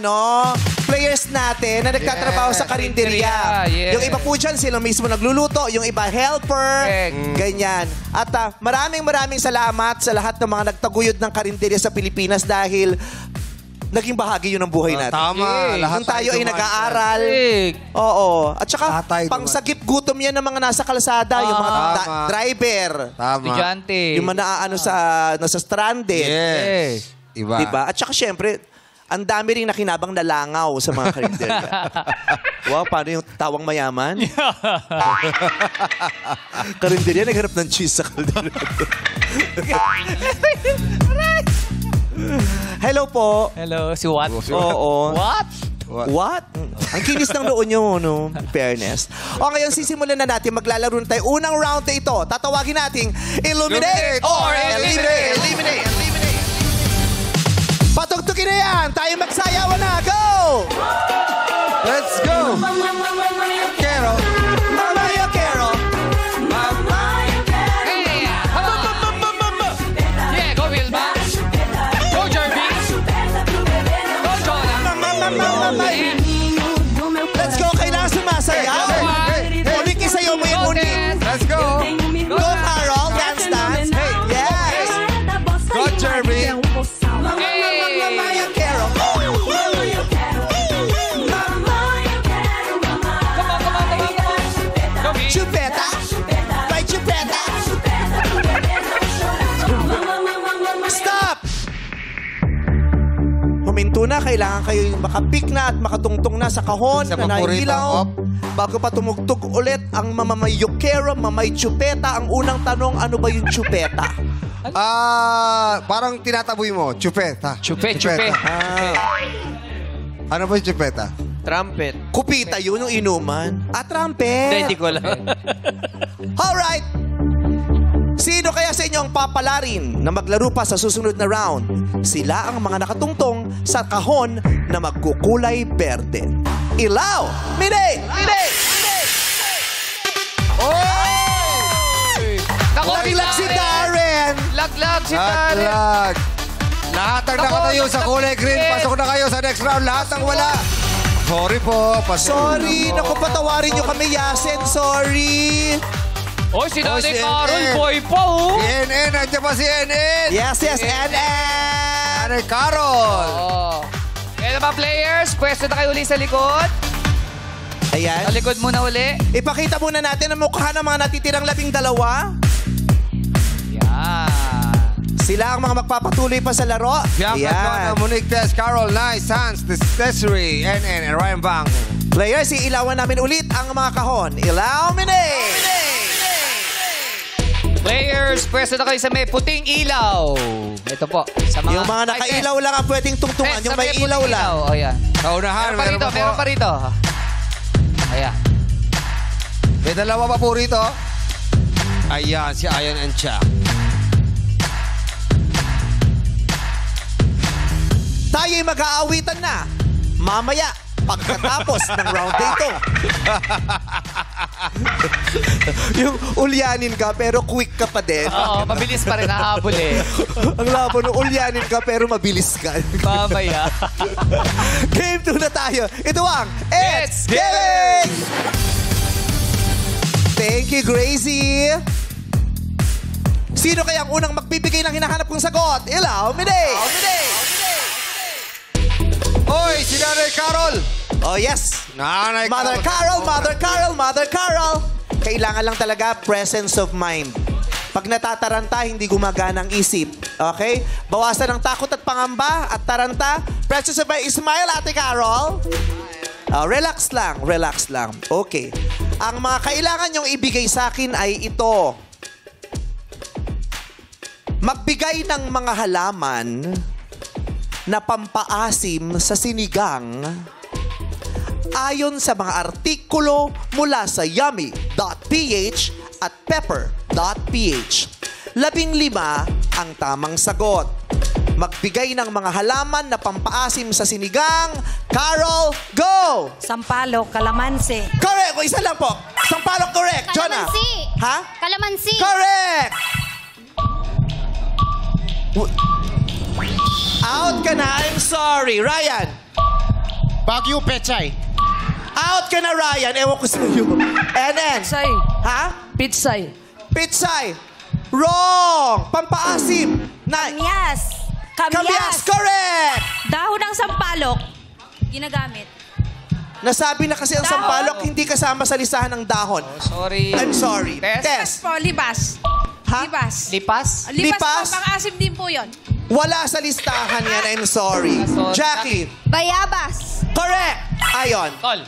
S1: players natin na nagtatrabaho sa karinderya.
S3: Yes.
S1: Yung iba po dyan, sila mismo nagluluto. Yung iba, helper.
S3: Correct.
S1: Ganyan. At maraming salamat sa lahat ng mga nagtaguyod ng karinderya sa Pilipinas dahil naging bahagi yun ng buhay natin.
S4: Tama. Lahat
S1: Kung tayo ay
S4: dumaan
S1: nag-aaral.
S3: Correct.
S1: Oo. At saka,
S4: Lahat tayo dumaan.
S1: pangsagip gutom yan ng mga nasa kalsada. Yung mga
S4: Tama.
S1: driver.
S4: Tama.
S3: Estudyante.
S1: Yung mga nasa stranded.
S4: Yes. Iba.
S1: Diba? At saka syempre, ang dami rin nakinabang nalangaw sa mga karinderya. Wow, paano yung tawang mayaman? Karinderya, nagharap ng cheese sa kaldero. Hello po.
S3: Hello, si what?
S1: Oo.
S3: What?
S1: What? Ang kinis ng noon nyo, no? In fairness. O ngayon, sisimulan na natin. Maglalaro na tayo. Unang round na ito. Tatawagin nating Illuminate or Eliminate. Eliminate. Eliminate. Patugtugin na yan. Tayo magsayawan na. Go!
S4: Let's go. Carol.
S1: Mama, yo quiero.
S4: Mama,
S1: muna, kailangan kayo makapik na at makatungtong na sa kahon
S4: Sa
S1: na
S4: paborito,
S1: nahihilaw.
S4: op.
S1: Bago pa tumugtog ulit ang mamayukero, mamay chupeta. Ang unang tanong, ano ba yung chupeta?
S4: Parang tinataboy mo. Chupeta.
S3: Chupe.
S4: Ano ba yung chupeta?
S6: Trumpet.
S1: Kupita yun, yung inuman. Trumpet.
S6: Hindi ko lang.
S1: Alright! Sino kaya sa inyo ang papalarin na maglaro pa sa susunod na round? Sila ang mga nakatungtong sa kahon na magkukulay berde. Ilaw! Mide! Laglag si Darren!
S3: Laglag si Darren.
S4: Atlag. Lahat ang nakatayo sa kulay green. Pasok na kayo sa next round. Lahat ang wala. Sorry po.
S1: Sorry, naku, patawarin nyo kami, Yasen. Sorry.
S3: Oy, si Nanay
S4: si
S3: Carol,
S4: NN.
S3: boy pa, oh.
S4: Si NN. Nandiyan pa si NN.
S1: Yes, NN.
S4: Nanay Carol.
S3: Oh. Kaya naman, players, pwesto na kayo uli sa likod.
S1: Ayan.
S3: Sa likod muna uli.
S1: Ipakita muna natin ang mukha ng mga natitirang 12.
S3: Yan.
S1: Sila ang mga magpapatuloy pa sa laro.
S4: Bianca, Monique, Tess, Carol, Nice, Sans, Desiree, NN, and Ryan Bang.
S1: Players, iilawan namin ulit ang mga kahon. Ilaw, Mine!
S3: Players, pwesto na kayo sa may puting ilaw. Ito po. Sa mga
S1: Yung mga nakailaw lang ang pwedeng tungtungan. Yung may ilaw lang.
S3: O, yan.
S4: Kaunahan,
S3: Meron pa rito. Ayan.
S4: May dalawa pa po rito. Ayan, si Ayon and Cha.
S1: Tayo'y mag-aawitan na. Mamaya, pagkatapos ng round dito. Yung ulyanin ka pero quick ka pa din.
S3: Oo, mabilis pa rin nahabol eh.
S1: Ang labo ng ulyanin ka pero mabilis ka.
S3: Mamaya.
S1: Game 2 na tayo. Ito ang
S3: It's
S1: It's Giving! Thank you, Gracie. Sino kaya ang unang magbibigay ng hinahanap kong sagot? Ilaw, Mide!
S4: Oy, si Nanay Carol.
S1: Oh, yes.
S4: Nanay
S1: Mother Carol. Kailangan lang talaga presence of mind. Pag natataranta, hindi gumagana ang isip. Okay? Bawasan ng takot at pangamba at taranta. Presence of mind. Smile, Ate Carol. Relax lang. Okay. Ang mga kailangan nyong ibigay sa akin ay ito. Magbigay ng mga halaman na pampaasim sa sinigang ayon sa mga artikulo mula sa yummy.ph at pepper.ph. 15 ang tamang sagot. Magbigay ng mga halaman na pampaasim sa sinigang. Carol, go!
S5: Sampalok, kalamansi.
S1: Correct! O, isa lang po. Sampalok, correct. Jonah.
S8: Kalamansi.
S1: Ha?
S8: Kalamansi.
S1: Correct! Out ka na. I'm sorry. Ryan.
S6: Baguio Pechay.
S1: Out ka na, Ryan. Ewan ko sa'yo. NN.
S7: Pitsay.
S1: Ha?
S7: Pitsay.
S1: Pitsay. Wrong. Pampaasim.
S5: Kamyas.
S1: Kamyas. Correct.
S5: Dahon ng sampalok. Ginagamit.
S1: Nasabi na kasi ang
S5: Dahon.
S1: sampalok hindi kasama sa listahan ng dahon.
S3: Sorry.
S1: I'm sorry.
S3: Tess?
S1: Tess.
S9: Po, libas.
S1: Ha?
S9: Libas.
S3: Lipas?
S1: Lipas?
S9: Lipas po, pang-asim din po yun.
S1: Wala sa listahan yan. I'm sorry.
S3: Sorry.
S1: Jackie.
S8: Bayabas.
S1: Correct. Ayon.
S3: Tol.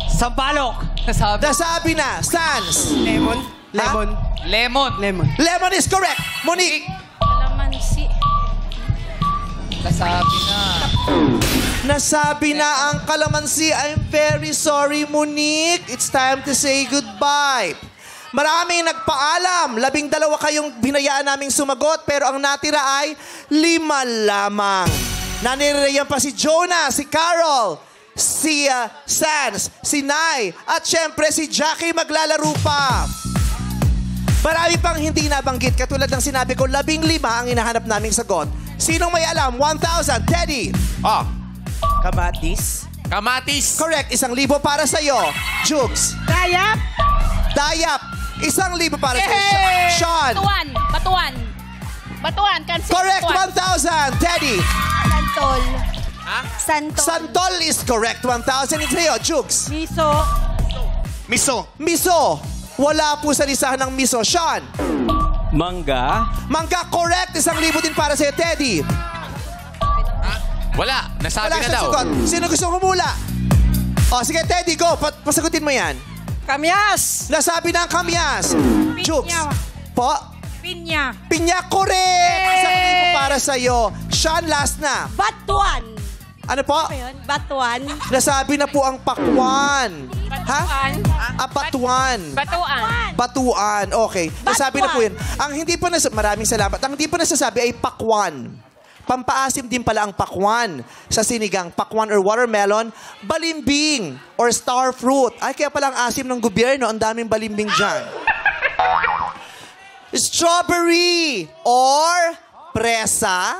S3: Sampalok. Nasabi.
S1: Nasabi na. Sans.
S6: Lemon.
S1: Lemon.
S3: Lemon.
S1: Lemon is correct. Monique.
S9: Kalamansi.
S3: Nasabi na.
S1: Nasabi na ang kalamansi. I'm very sorry, Monique. It's time to say goodbye. Maraming nagpaalam. 12 kayong binayaan naming sumagot, pero ang natira ay 5 lamang. Nanirayan pa si Jonah, si Carol, si Sans, si Nay, at syempre si Jackie maglalaro pa. Marami pang hindi nabanggit. Katulad ng sinabi ko, 15 ang hinahanap naming sagot. Sinong may alam? 1,000. Teddy.
S6: Kamatis. Kamatis.
S1: Correct. 1,000 para sa'yo. Jugs.
S9: Kaya?
S1: Dayap. 1,000 para sa'yo. Sean.
S9: Batuan. Batuan. Kansi.
S1: Correct.
S9: Batuan.
S1: 1,000. Teddy.
S8: Santol. Santol.
S1: Santol is correct. 1,000 ito sa'yo. Jugs.
S6: Miso.
S1: Miso. Wala po sa listahan ng miso. Sean.
S10: Mangga.
S1: Mangga. Correct. 1,000 din para sa'yo. Teddy.
S10: Wala. Nasabi
S1: Wala
S10: na
S1: siyang
S10: daw.
S1: sagot. Sino gusto humula? O, sige, Teddy, go. Pasagutin mo yan.
S7: Kamyas!
S1: Nasabi ng kamyas. Jukes. Po?
S9: Pinya.
S1: Pinya, correct! Isang libo para sa'yo. Sean, last na.
S8: Batuan.
S1: Ano po?
S8: Batuan.
S1: Nasabi na po ang pakwan. Ha? Batuan. Batuan. Okay. Nasabi na po yun. Ang hindi pa maraming salamat. Ang hindi pa nasasabi ay pakwan. Pampaasim din pala ang pakwan sa sinigang. Pakwan or watermelon. Balimbing or star fruit. Ay, kaya pala ang asim ng gobyerno. Ang daming balimbing dyan. Strawberry or presa.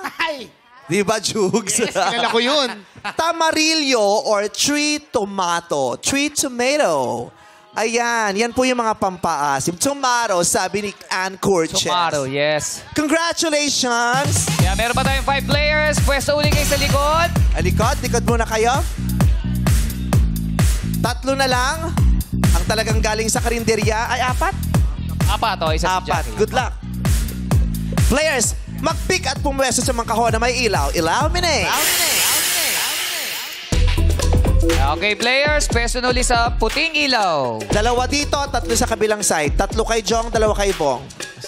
S1: Di ba, Jugs?
S6: Yes, kilala ko yun.
S1: Tamarillo or tree tomato. Tree tomato. Ayan, yan po yung mga pampaasim. Tomato, sabi ni Ann Cortez.
S3: Tomato, yes.
S1: Congratulations!
S3: Kaya meron pa tayong 5 players. Pwesto uli kayo sa likod.
S1: Likod muna kayo. 3 na lang. Ang talagang galing sa karinderya ay 4.
S3: 4 o, isa si
S1: 4.
S3: Jackie.
S1: Good luck. Players, mag-pick at pumwesto sa mga kahon na may ilaw. Ilaw, mine.
S3: Okay, players. Pwesto na uli sa puting ilaw.
S1: 2 dito, 3 sa kabilang side. 3 kay Jong, 2 kay Bong.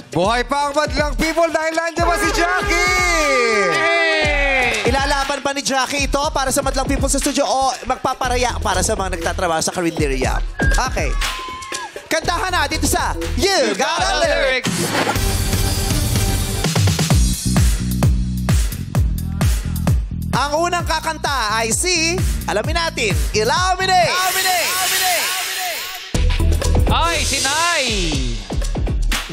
S4: Buhay pa ang madlang people dahil nandiyan ba si Jackie?
S1: Ilalaban pa ni Jackie ito para sa madlang people sa studio o magpaparaya para sa mga nagtatrabaho sa karinderya. Okay. Kantahan na dito sa You Got a Lyric. Ang unang kakanta ay si, alamin natin, Ilaumine!
S3: Ay, si Nay!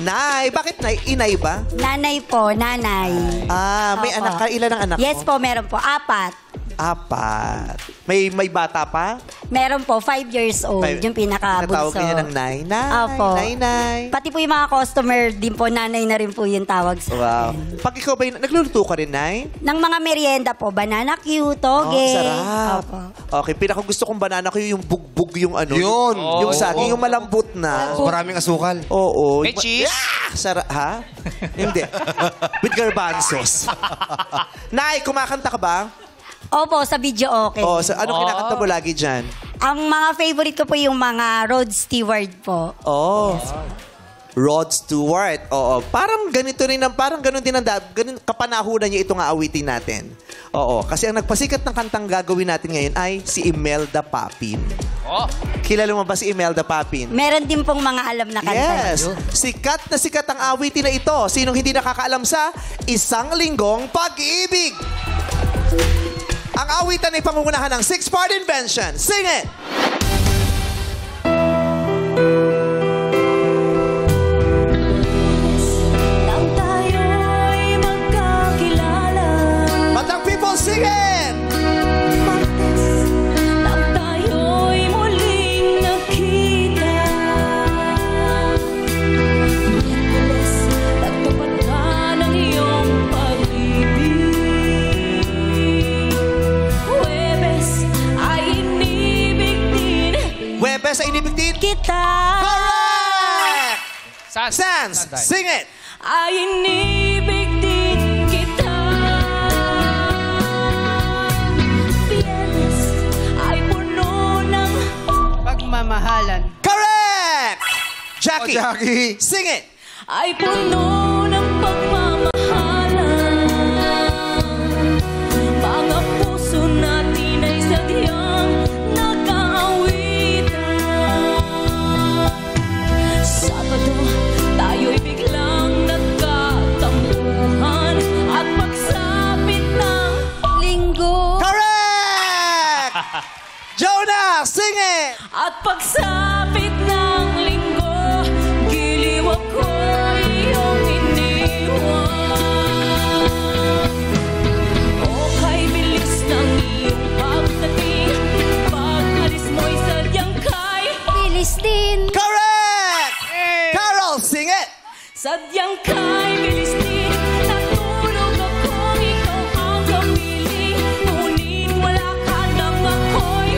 S1: Nay, bakit Nay? Inay ba?
S8: Nanay po, nanay.
S1: Ah, may
S8: Opo.
S1: anak ka. Ilan ang anak mo?
S8: Yes po, meron po. 4.
S1: 4. May bata pa?
S8: Meron po, 5 years old. Yung pinakabunso.
S1: Natawag niya ng Nay. Nay,
S8: Opo.
S1: Nay.
S8: Pati po yung mga customer din po, nanay na rin po yung tawag sa
S1: Wow.
S8: akin.
S1: Pag ikaw ba, nagluluto ka rin, Nay?
S8: Ng mga merienda po, banana Q, toge.
S1: Sarap.
S8: Opo.
S1: Okay, pinakagusto kong banana ko yung bugbog yung ano.
S4: Yun.
S1: Yung saging, yung malambot na.
S4: Maraming asukal.
S1: Oo.
S3: May cheese?
S1: Sarap, ha? Hindi. With garbanzos. Nay, kumakanta ka ba?
S8: Opo, sa video okay.
S1: Oh, ano kinakanta mo lagi dyan?
S8: Ang mga favorite ko po yung mga Rod Stewart po.
S1: Oh. Rod Stewart. Oo. Parang ganito rin, parang ganun din ang ganun, kapanahunan niya itong aawitin natin. Oo. Kasi ang nagpasikat ng kantang gagawin natin ngayon ay si Imelda Papin.
S3: Oh.
S1: Kilala mo ba si Imelda Papin?
S8: Meron din pong mga alam na kanta.
S1: Yes. Sikat na sikat ang awitin na ito. Sinong hindi nakakaalam sa Isang Linggong Pag-ibig? Ang awitan ay pangungunahan ng 6-part invention. Sing it!
S8: Nang tayo'y magkakilala,
S1: Batang people, sing it!
S8: Martes, nang tayo'y muling nakita. Miyerkules, nagtupad ka ng iyong pag-ibig. Huwebes, ay inibig din
S1: Webes ay inibig din.
S8: kita.
S1: Correct!
S3: Sans.
S1: Sans, sing it!
S8: Ay inibig din kita. Biyernes ay puno ng
S7: Pagmamahalan.
S1: Correct! Jackie,
S4: Jackie.
S1: sing it!
S8: ay puno ng pagmamahalan. Mga puso natin ay sadyang nag-aawitan. Sabado, tayo'y biglang nagkatampuhan at pagsapit ng linggo.
S1: Correct! Jonah, sing it!
S8: At pagsapit ng linggo, giliw ako iyong iniwan. O kay bilis ng iyong pagdating, pag-alis mo'y sadyang kay bilis din.
S1: Correct! Carol, sing it!
S8: Sadyang kay bilis din, natulog akong ikaw ang kapiling. Ngunit wala ka nang ako'y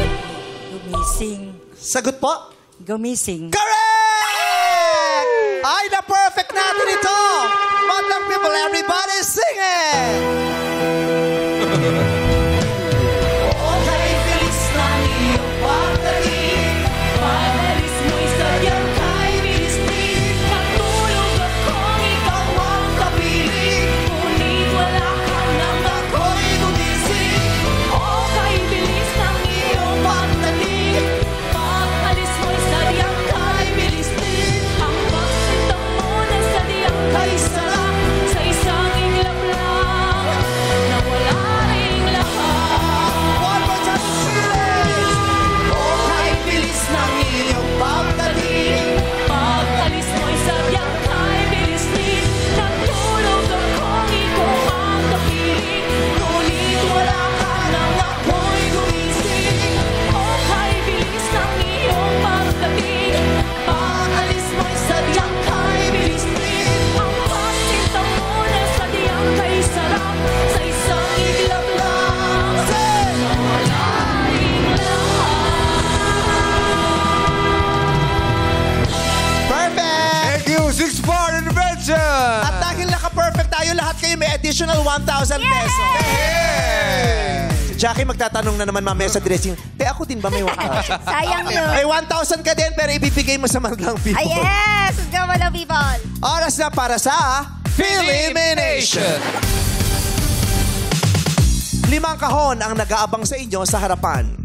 S8: gumising.
S1: Sagot po?
S8: Gumising.
S1: Correct! Ay, na-perfect natin ito! Madlang people, everybody sing it! ngayon lahat kayo may additional 1,000 pesos. Si Jackie magtatanong na naman mamaya sa dressing, ako din ba may 1,000?
S8: Sayang yun.
S1: May 1,000 ka din pero ibibigay mo sa madlang people.
S8: Ay, yes! Let's go, mga people.
S1: Oras na para sa Elimination. 5 kahon ang nag-aabang sa inyo sa harapan.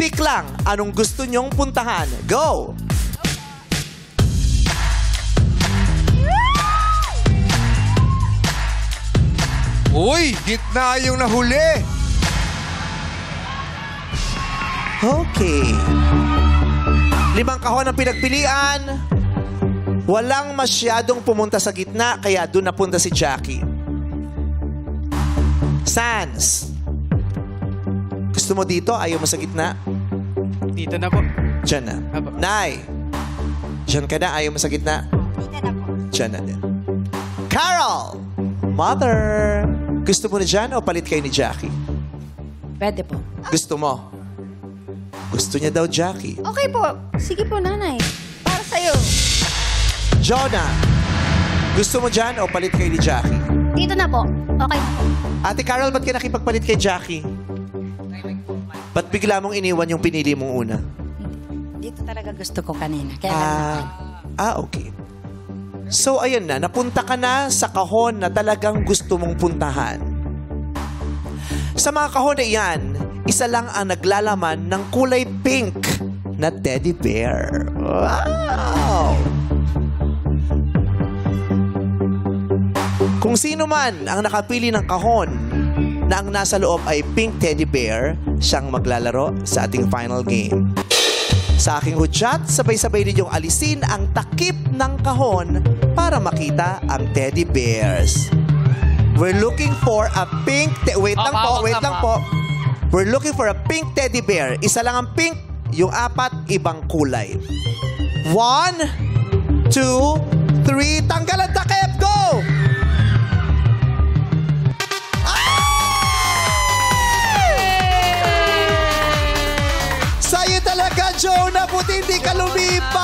S1: Pick lang anong gusto nyong puntahan. Go!
S4: Uy, gitna yung nahuli.
S1: Okay. 5 kahon ang pinagpilian. Walang masyadong pumunta sa gitna, kaya doon napunta si Jackie. Sans. Gusto mo dito? Ayaw mo sa gitna?
S6: Dito na po.
S1: Diyan na. Nay. Diyan ka na. Ayaw mo sa gitna?
S8: Dito na po.
S1: Diyan na din. Carol! Mother! Gusto mo na dyan o palit kayo ni Jackie?
S5: Pwede po.
S1: Gusto mo? Gusto niya daw Jackie.
S8: Okay po. Sige po, nanay. Para sa'yo.
S1: Jonah! Gusto mo dyan o palit kayo ni Jackie?
S8: Dito na po. Okay na po.
S1: Ate Carol, ba't ka nakipagpalit kay Jackie? Ba't bigla mong iniwan yung pinili mong una?
S5: Dito talaga gusto ko kanina. Kaya
S1: Okay. So, ayan na. Napunta ka na sa kahon na talagang gusto mong puntahan. Sa mga kahon na iyan, isa lang ang naglalaman ng kulay pink na teddy bear. Wow! Kung sino man ang nakapili ng kahon na ang nasa loob ay pink teddy bear, siyang maglalaro sa ating final game. Sa aking hudyat, sabay-sabay ninyong alisin ang takip ng kahon para makita ang teddy bears. We're looking for a pink... wait lang po. We're looking for a pink teddy bear. Isa lang ang pink, yung 4, ibang kulay. 1, 2, 3, tanggal ang takip, go! Sa'yo talaga, Jonah, buti hindi ka lumipat!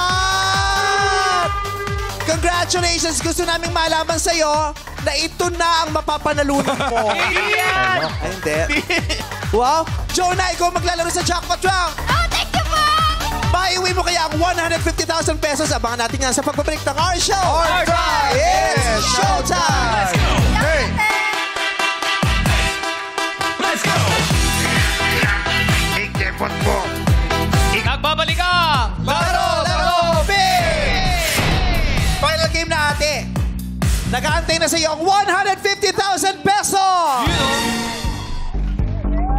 S1: Congratulations! Gusto naming malaman sa'yo na ito na ang mapapanalunan mo. Ay, hindi. Wow! Jonah, ikaw maglalaro sa jackpot round!
S8: Oh, thank you po!
S1: Maiuwi mo kaya ang 150,000 pesos. Abangan natin yan sa pagbabalik ng our show. Our time! It's showtime!
S4: Hey!
S2: Let's go!
S4: Ikepot mo.
S3: Nagbabalik ang
S1: Laro Big! Final game na ate. Nag-aantay na sa iyo ang 150,000 pesos!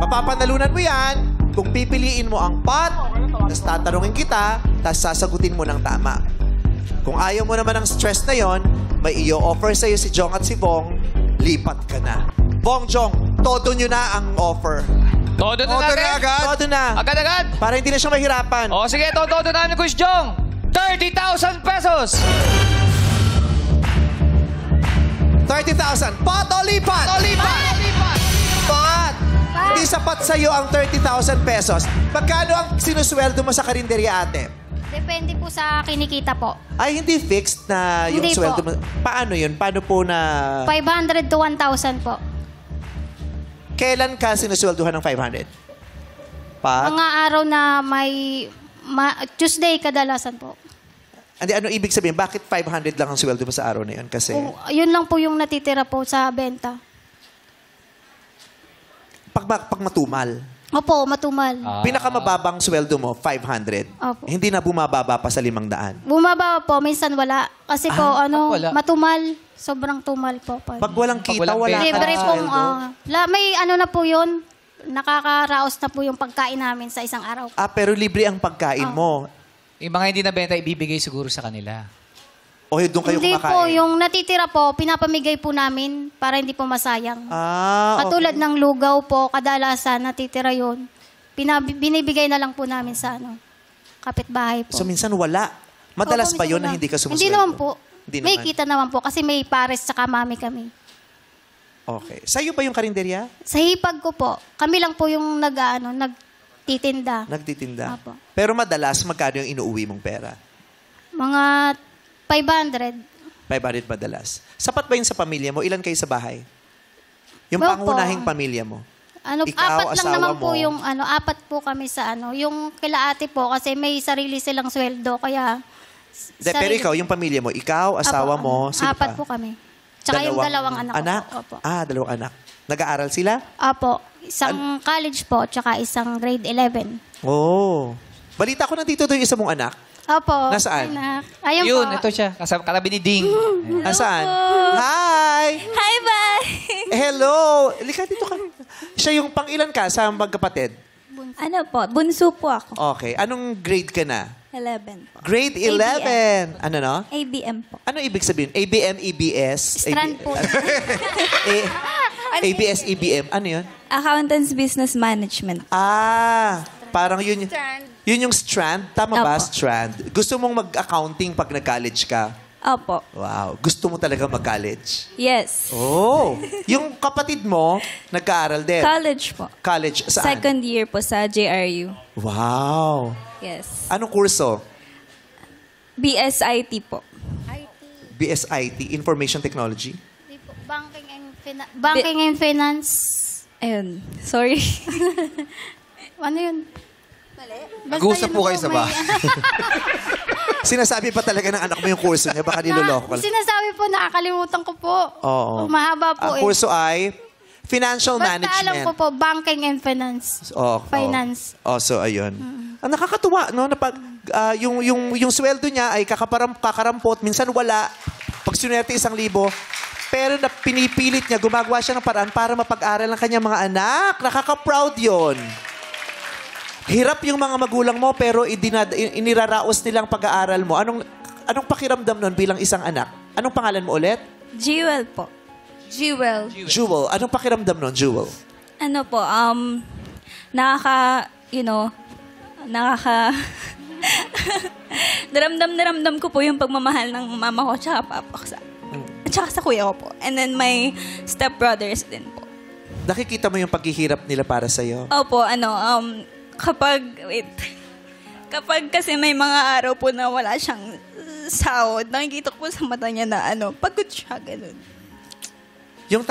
S1: Mapapanalunan mo yan kung pipiliin mo ang pot, tapos tatanungin kita, tapos sasagutin mo ng tama. Kung ayaw mo naman ng stress na yon, may i-offer sa'yo si Jong at si Bong, lipat ka na. Bong, Jong, todo nyo na ang offer.
S3: Todo na
S4: Todo
S3: natin.
S4: na agad.
S1: Todo na.
S3: Agad-agad.
S1: Para hindi na siya mahirapan.
S3: O sige, todo namin, Kuya Jong. 30,000 pesos.
S1: 30,000. Pot o lipat? Pot! Hindi sapat sa'yo ang 30,000 pesos. Magkano ang sinusweldo mo sa karinderya, ate?
S8: Depende po sa kinikita po.
S1: Ay, hindi fixed na yung
S8: Hindi
S1: sweldo
S8: po.
S1: mo. Paano yun? Paano po na...
S8: 500 to 1,000 po.
S1: Kailan ka sinusweldohan ng 500? Pat?
S8: Mga araw na may... Tuesday kadalasan po.
S1: Hindi, ano ibig sabihin? Bakit 500 lang ang sweldo mo sa araw na yun? Kasi
S8: Yun lang po yung natitira po sa benta.
S1: pag matumal,
S8: Opo, matumal.
S1: pinakamababang sweldo mo, 500.
S8: Opo.
S1: Hindi na bumababa pa sa 500.
S8: Bumaba po, minsan wala. Kasi po,
S3: wala.
S8: matumal. Sobrang tumal po.
S1: Pag walang kita,
S3: walang
S1: wala ka
S8: Libre
S1: ng
S8: pong,
S1: sweldo.
S8: may ano na po yun. Nakakaraos na po yung pagkain namin sa isang araw.
S1: Pero libre ang pagkain mo.
S3: Yung mga hindi nabenta, ibibigay siguro sa kanila.
S1: O doon kayo
S8: Hindi
S1: kumakain?
S8: po, yung natitira po, pinapamigay po namin para hindi po masayang.
S1: Okay.
S8: Katulad ng lugaw po, kadalasan natitira yun. Binibigay na lang po namin sa kapitbahay po.
S1: So minsan wala. Madalas
S8: Opo,
S1: ba
S8: minsan
S1: yun na
S8: wala.
S1: hindi ka sumusweldo?
S8: Hindi naman po.
S1: Hindi
S8: May
S1: naman.
S8: kita naman po kasi may pares sa mami kami.
S1: Okay. Sa'yo ba yung karinderya?
S8: Sa hipag ko po, kami lang po yung nagtitinda.
S1: Nagtitinda?
S8: Apo.
S1: Pero madalas, magkano yung inuuwi mong pera?
S8: Mga 500.
S1: 500 madalas. Sapat ba yun sa pamilya mo? Ilan kayo sa bahay? Yung
S8: Well,
S1: pangunahing
S8: po.
S1: pamilya mo?
S8: Ano,
S1: Ikaw,
S8: apat lang
S1: asawa
S8: naman
S1: mo.
S8: po yung, apat po kami sa yung kila ate po kasi may sarili silang sweldo, kaya...
S1: Pero ikaw, yung pamilya mo, ikaw, asawa
S8: Apo,
S1: mo, sino
S8: apat
S1: pa?
S8: po kami. Tsaka yung dalawang anak ko po. Opo.
S1: Dalawang anak. Nag-aaral sila?
S8: Apo, isang college po, tsaka isang grade 11.
S1: Oh. Balita ko nandito doon yung isa mong anak.
S8: Opo.
S1: Nasaan?
S8: Anak. Ayun
S3: Yun,
S8: po.
S3: ito siya. Kasama kalabi ni Ding.
S1: Nasaan? Hi!
S10: Hi, bye!
S1: Hello! Lika dito ka. Siya yung pang-ilan ka sa magkapatid?
S10: Ano po? Bunso po ako.
S1: Okay. Anong grade ka na?
S10: 11 po.
S1: Grade 11. Ano no?
S10: ABM po.
S1: Ano ibig sabihin? ABM, EBS?
S8: Strand po.
S1: ABS, EBM. Ano yun?
S10: Accountants Business Management.
S1: Parang yun. Yun yung strand. Tama ba?
S10: Opo.
S1: Strand. Gusto mong mag-accounting pag nag-college ka?
S10: Opo.
S1: Wow. Gusto mo talaga mag-college?
S10: Yes.
S1: Oh. Yung kapatid mo, nag-aaral din?
S10: College po.
S1: College. Saan?
S10: Second year po sa JRU.
S1: Wow.
S10: Yes.
S1: Anong kurso?
S10: BSIT po.
S1: BSIT, Information Technology.
S8: Banking and Finance.
S10: Ayun. Sorry.
S8: Ano yun?
S4: Nag-uusap po kayo sa bahay.
S1: Sinasabi pa talaga ng anak mo yung kurso niya, baka niloloko ka lang.
S8: Sinasabi po, nakakalimutan ko po.
S1: Oo.
S8: Mahaba po
S1: Ang kurso ay Financial
S8: Basta
S1: Management.
S8: alam ko po, Banking and Finance. Finance.
S1: So, ayun. Ang nakakatuwa, no? Na pag, yung sweldo niya ay kakarampot, minsan wala. Pag sinwerte 1,000, pero na pinipilit niya, gumagawa siya ng paraan para mapag-aral ng kanyang mga anak. Nakaka-proud yun. Hirap yung mga magulang mo, pero iniraraos nilang pag-aaral mo. Anong pakiramdam nun bilang isang anak? Anong pangalan mo ulit?
S10: Jewel po.
S9: Jewel.
S1: Jewel. Anong pakiramdam nun, Jewel?
S10: Ano po, Daramdam ko po yung pagmamahal ng mama ko tsaka papa ko tsaka sa kuya ko po. And then my stepbrothers din po.
S1: Nakikita mo yung paghihirap nila para sa'yo?
S10: Opo, kapag kasi may mga araw po na wala siyang sahod, nakikita ko po sa mata niya na pagod siya, ganun.
S1: Yung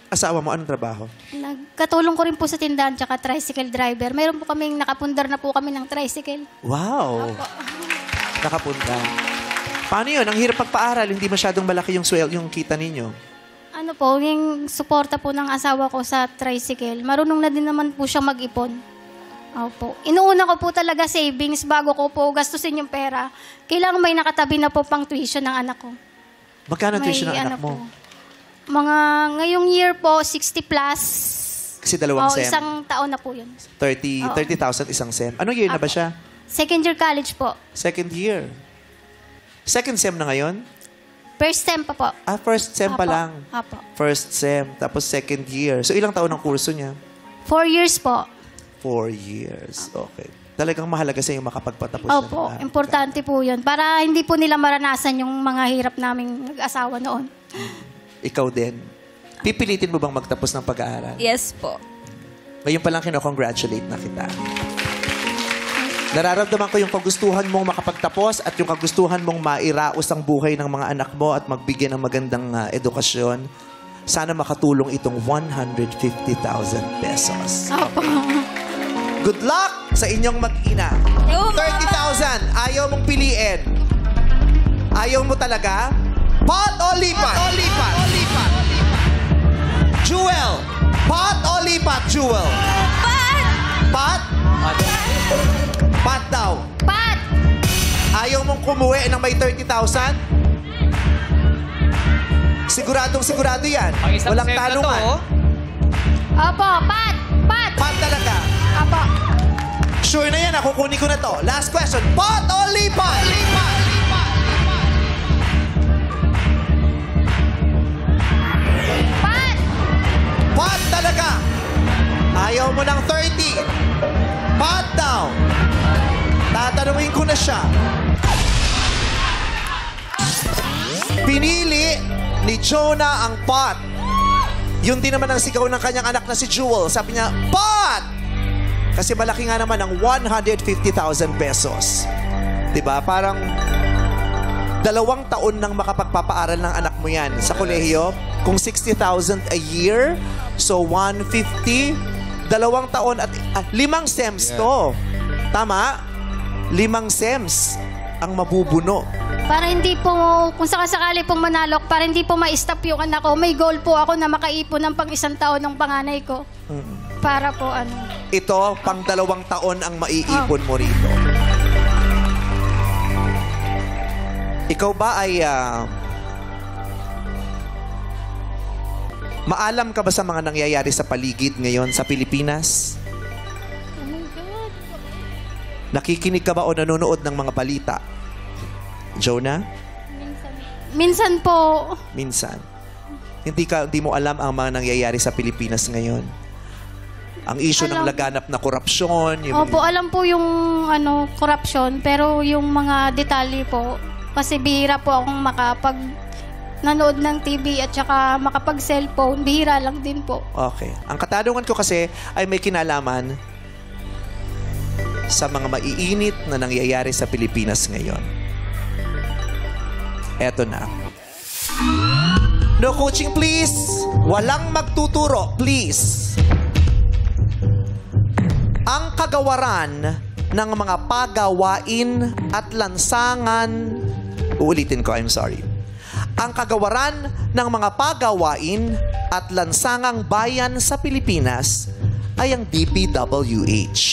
S1: asawa mo, anong trabaho?
S8: Nagkatulong ko rin po sa tindahan tsaka tricycle driver. Mayroon po kaming nakapundar na po kami ng tricycle.
S1: Wow! Nakapunta. Paano yun? Ang hirap pagpaaral, hindi masyadong malaki yung kita ninyo.
S8: Ano po, yung suporta po ng asawa ko sa tricycle, marunong na din naman po siya mag-ipon. Opo. Inuuna ko po talaga savings bago ko po gastusin yung pera. Kailangan may nakatabi na po pang tuition ng anak ko.
S1: Magkano tuition ng
S8: May
S1: anak mo?
S8: Ngayong year po, 60 plus.
S1: Kasi dalawang SEM.
S8: Isang taon na po yun.
S1: 30,000 isang SEM. Anong year na ba siya?
S8: Second year college po.
S1: Second year. Second SEM na ngayon?
S8: First SEM pa po.
S1: First SEM pa
S8: Apo.
S1: lang.
S8: Apo.
S1: First SEM, tapos second year. So, ilang taon ang kurso niya?
S8: 4 years po.
S1: 4 years. Okay. Talagang mahalaga sa yung makapagpatapos.
S8: Opo, importante po yun. Para hindi po nila maranasan yung mga hirap naming nag-asawa noon.
S1: Ikaw din. Pipilitin mo bang magtapos ng pag-aaral?
S10: Yes po.
S1: Ngayon pa lang kino-congratulate na kita. Nararamdaman ko yung kagustuhan mong makapagtapos at yung kagustuhan mong mairaos ang buhay ng mga anak mo at magbigyan ng magandang edukasyon. Sana makatulong itong 150,000 pesos.
S8: Opo.
S1: Good luck sa inyong mag-ina. 30,000. Ayaw mong piliin. Ayaw mo talaga? Pot o lipat? Jewel. Pot o lipat, Jewel? Pot? Pot daw.
S8: Pat!
S1: Ayaw mong kumuwi ng may 30,000? Sigurado yan.
S3: Pang-isang
S1: Walang
S3: SEM na to,
S1: tanungan.
S3: oh.
S8: Opo, Pat! Pat!
S1: Pot talaga.
S8: Opo.
S1: Sure na yan, kukunin ko na to. Last question. Pot o lipat?
S8: Pat!
S1: Pot talaga. Ayaw mo ng 30. Pot daw. Tatanungin ko na siya. Pinili ni Jonah ang pot. Yun din naman ang sigaw ng kanyang anak na si Jewel. Sabi niya, pot! Kasi malaki nga naman ang 150,000 pesos. Diba? Parang 2 taon nang makapagpapaaral ng anak mo yan sa kolehiyo. Kung 60,000 a year, so 150, 2 taon at 5 SEMs to. Tama? 5 SEMs ang mabubuno.
S8: Para hindi po, kung sakasakali pong manalok, para hindi po ma-stop yung anak ko, may goal po ako na makaipon ng pang 1 taon ng panganay ko. Para po
S1: Ito, pang 2 taon ang maiipon mo rito. Ikaw ba ay... maalam ka ba sa mga nangyayari sa paligid ngayon sa Pilipinas?
S8: Oh my God.
S1: Nakikinig ka ba o nanonood ng mga balita? Jonah?
S8: Minsan po.
S1: Minsan. Hindi mo alam ang mga nangyayari sa Pilipinas ngayon. Ang issue ng laganap na korupsyon.
S8: Opo, alam po yung korupsyon, pero yung mga detalye po, kasi bihira po akong nanood ng TV at saka makapag-cellphone, bihira lang din po.
S1: Okay. Ang katanungan ko kasi ay may kinalaman sa mga maiinit na nangyayari sa Pilipinas ngayon. Eto na. No coaching, please. Walang magtuturo, please. Ang kagawaran ng mga pagawain at lansangan... Uulitin ko, I'm sorry. Ang kagawaran ng mga pagawain at lansangang bayan sa Pilipinas ay ang DPWH.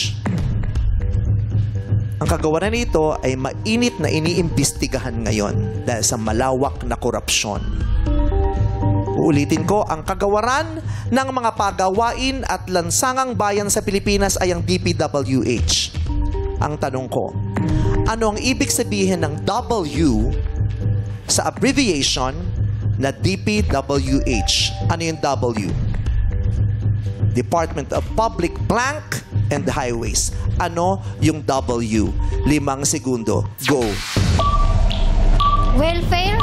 S1: Ang kagawaran nito ay mainit na iniimbestigahan ngayon dahil sa malawak na korupsyon. Uulitin ko, ang kagawaran ng mga pagawain at lansangang bayan sa Pilipinas ay ang DPWH. Ang tanong ko, ano ang ibig sabihin ng W sa abbreviation na DPWH? Ano yung W? Department of Public Blank and Highways. Ano yung W? 5 segundo. Go.
S8: Welfare?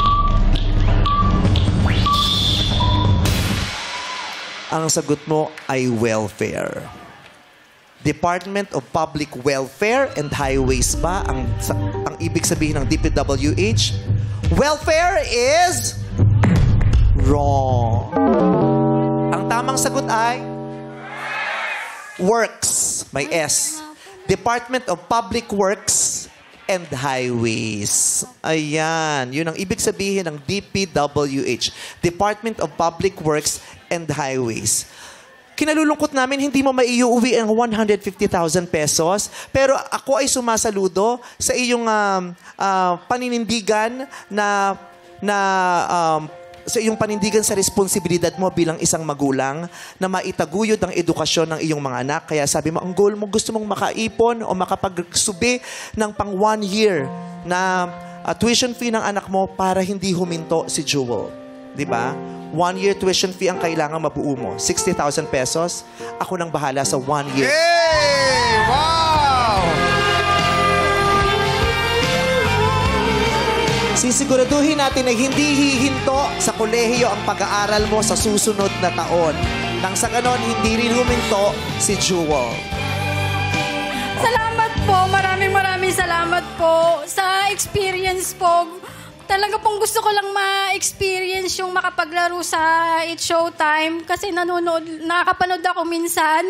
S1: Ang sagot mo ay welfare. Department of Public Welfare and Highways ba ang ibig sabihin ng DPWH? Welfare is wrong. Ang tamang sagot ay Works. May S. Department of Public Works and Highways. Ayan. Yun ang ibig sabihin ng DPWH. Department of Public Works and Highways. Kinalulungkot namin, hindi mo maiuwi ang 150,000 pesos. Pero ako ay sumasaludo sa iyong paninindigan sa iyong panindigan sa responsibilidad mo bilang isang magulang na maitaguyod ang edukasyon ng iyong mga anak. Kaya sabi mo, ang goal mo, gusto mong makaipon o makapagsubi ng pang 1 year na tuition fee ng anak mo para hindi huminto si Jewel. Diba? 1 year tuition fee ang kailangan mabuo mo. 60,000 pesos. Ako nang bahala sa 1 year.
S4: Hey! Wow!
S1: Sisiguraduhin natin na hindi hihinto sa kolehiyo ang pag-aaral mo sa susunod na taon. Nang sa ganon, hindi rin huminto si Jewel.
S8: Salamat po. Maraming salamat po sa experience po. Talaga pong gusto ko lang ma-experience yung makapaglaro sa It's Showtime kasi nakakapanood ako minsan.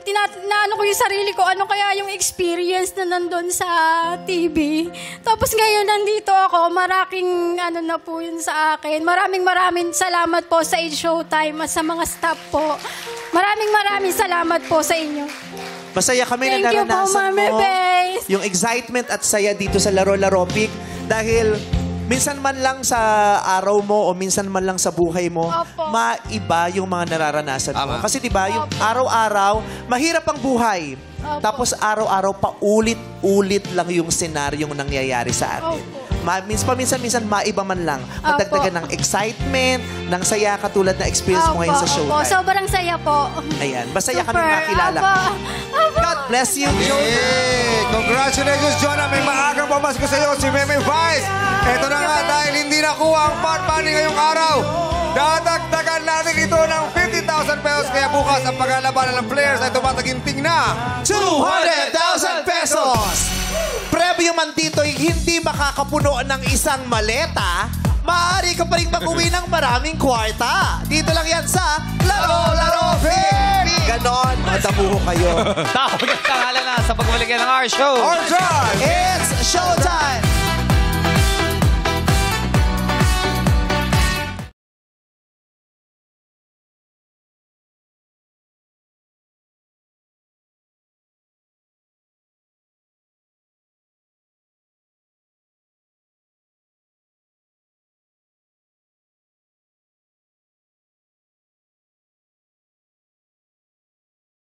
S8: Tinaano ko yung sarili ko, ano kaya yung experience na nandun sa TV. Tapos ngayon, nandito ako, maraking na po yun sa akin. Maraming salamat po sa It's Showtime at sa mga staff po. Maraming salamat po sa inyo.
S1: Masaya kami na naranasan mo yung excitement at saya dito sa Laro-Laro Pic dahil minsan man lang sa araw mo o minsan man lang sa buhay mo, maiba yung mga nararanasan mo. Kasi diba, yung araw-araw, mahirap ang buhay. Tapos araw-araw, paulit-ulit lang yung senaryong nangyayari sa atin. Minsan maiba man lang. Magdagdagan ng excitement, ng saya katulad na experience mo ngayon sa Showtime.
S8: Sobrang saya po.
S1: Ayan, masaya kami makilala. God bless you, Jonah.
S4: Hey, congratulations, Jonah. May maagang pamasko sa iyo si Meme Vice. Ito na nga dahil hindi nakuha ang pot money ngayong araw. Dadagdagan natin ito ng 50,000 pesos. Kaya bukas ang paglalabanan ng players ay tumataginting na
S1: 200,000 pesos! Premyo tayo man dito hindi makakapuno ng isang maleta, maaari ka pa rin mag-uwi ng maraming kwarta. Dito lang yan sa Laro Pip! Ganon, madabuho kayo.
S3: Tawag ang tangalan na sa pagbalik ng our show.
S4: Orjan!
S1: It's showtime!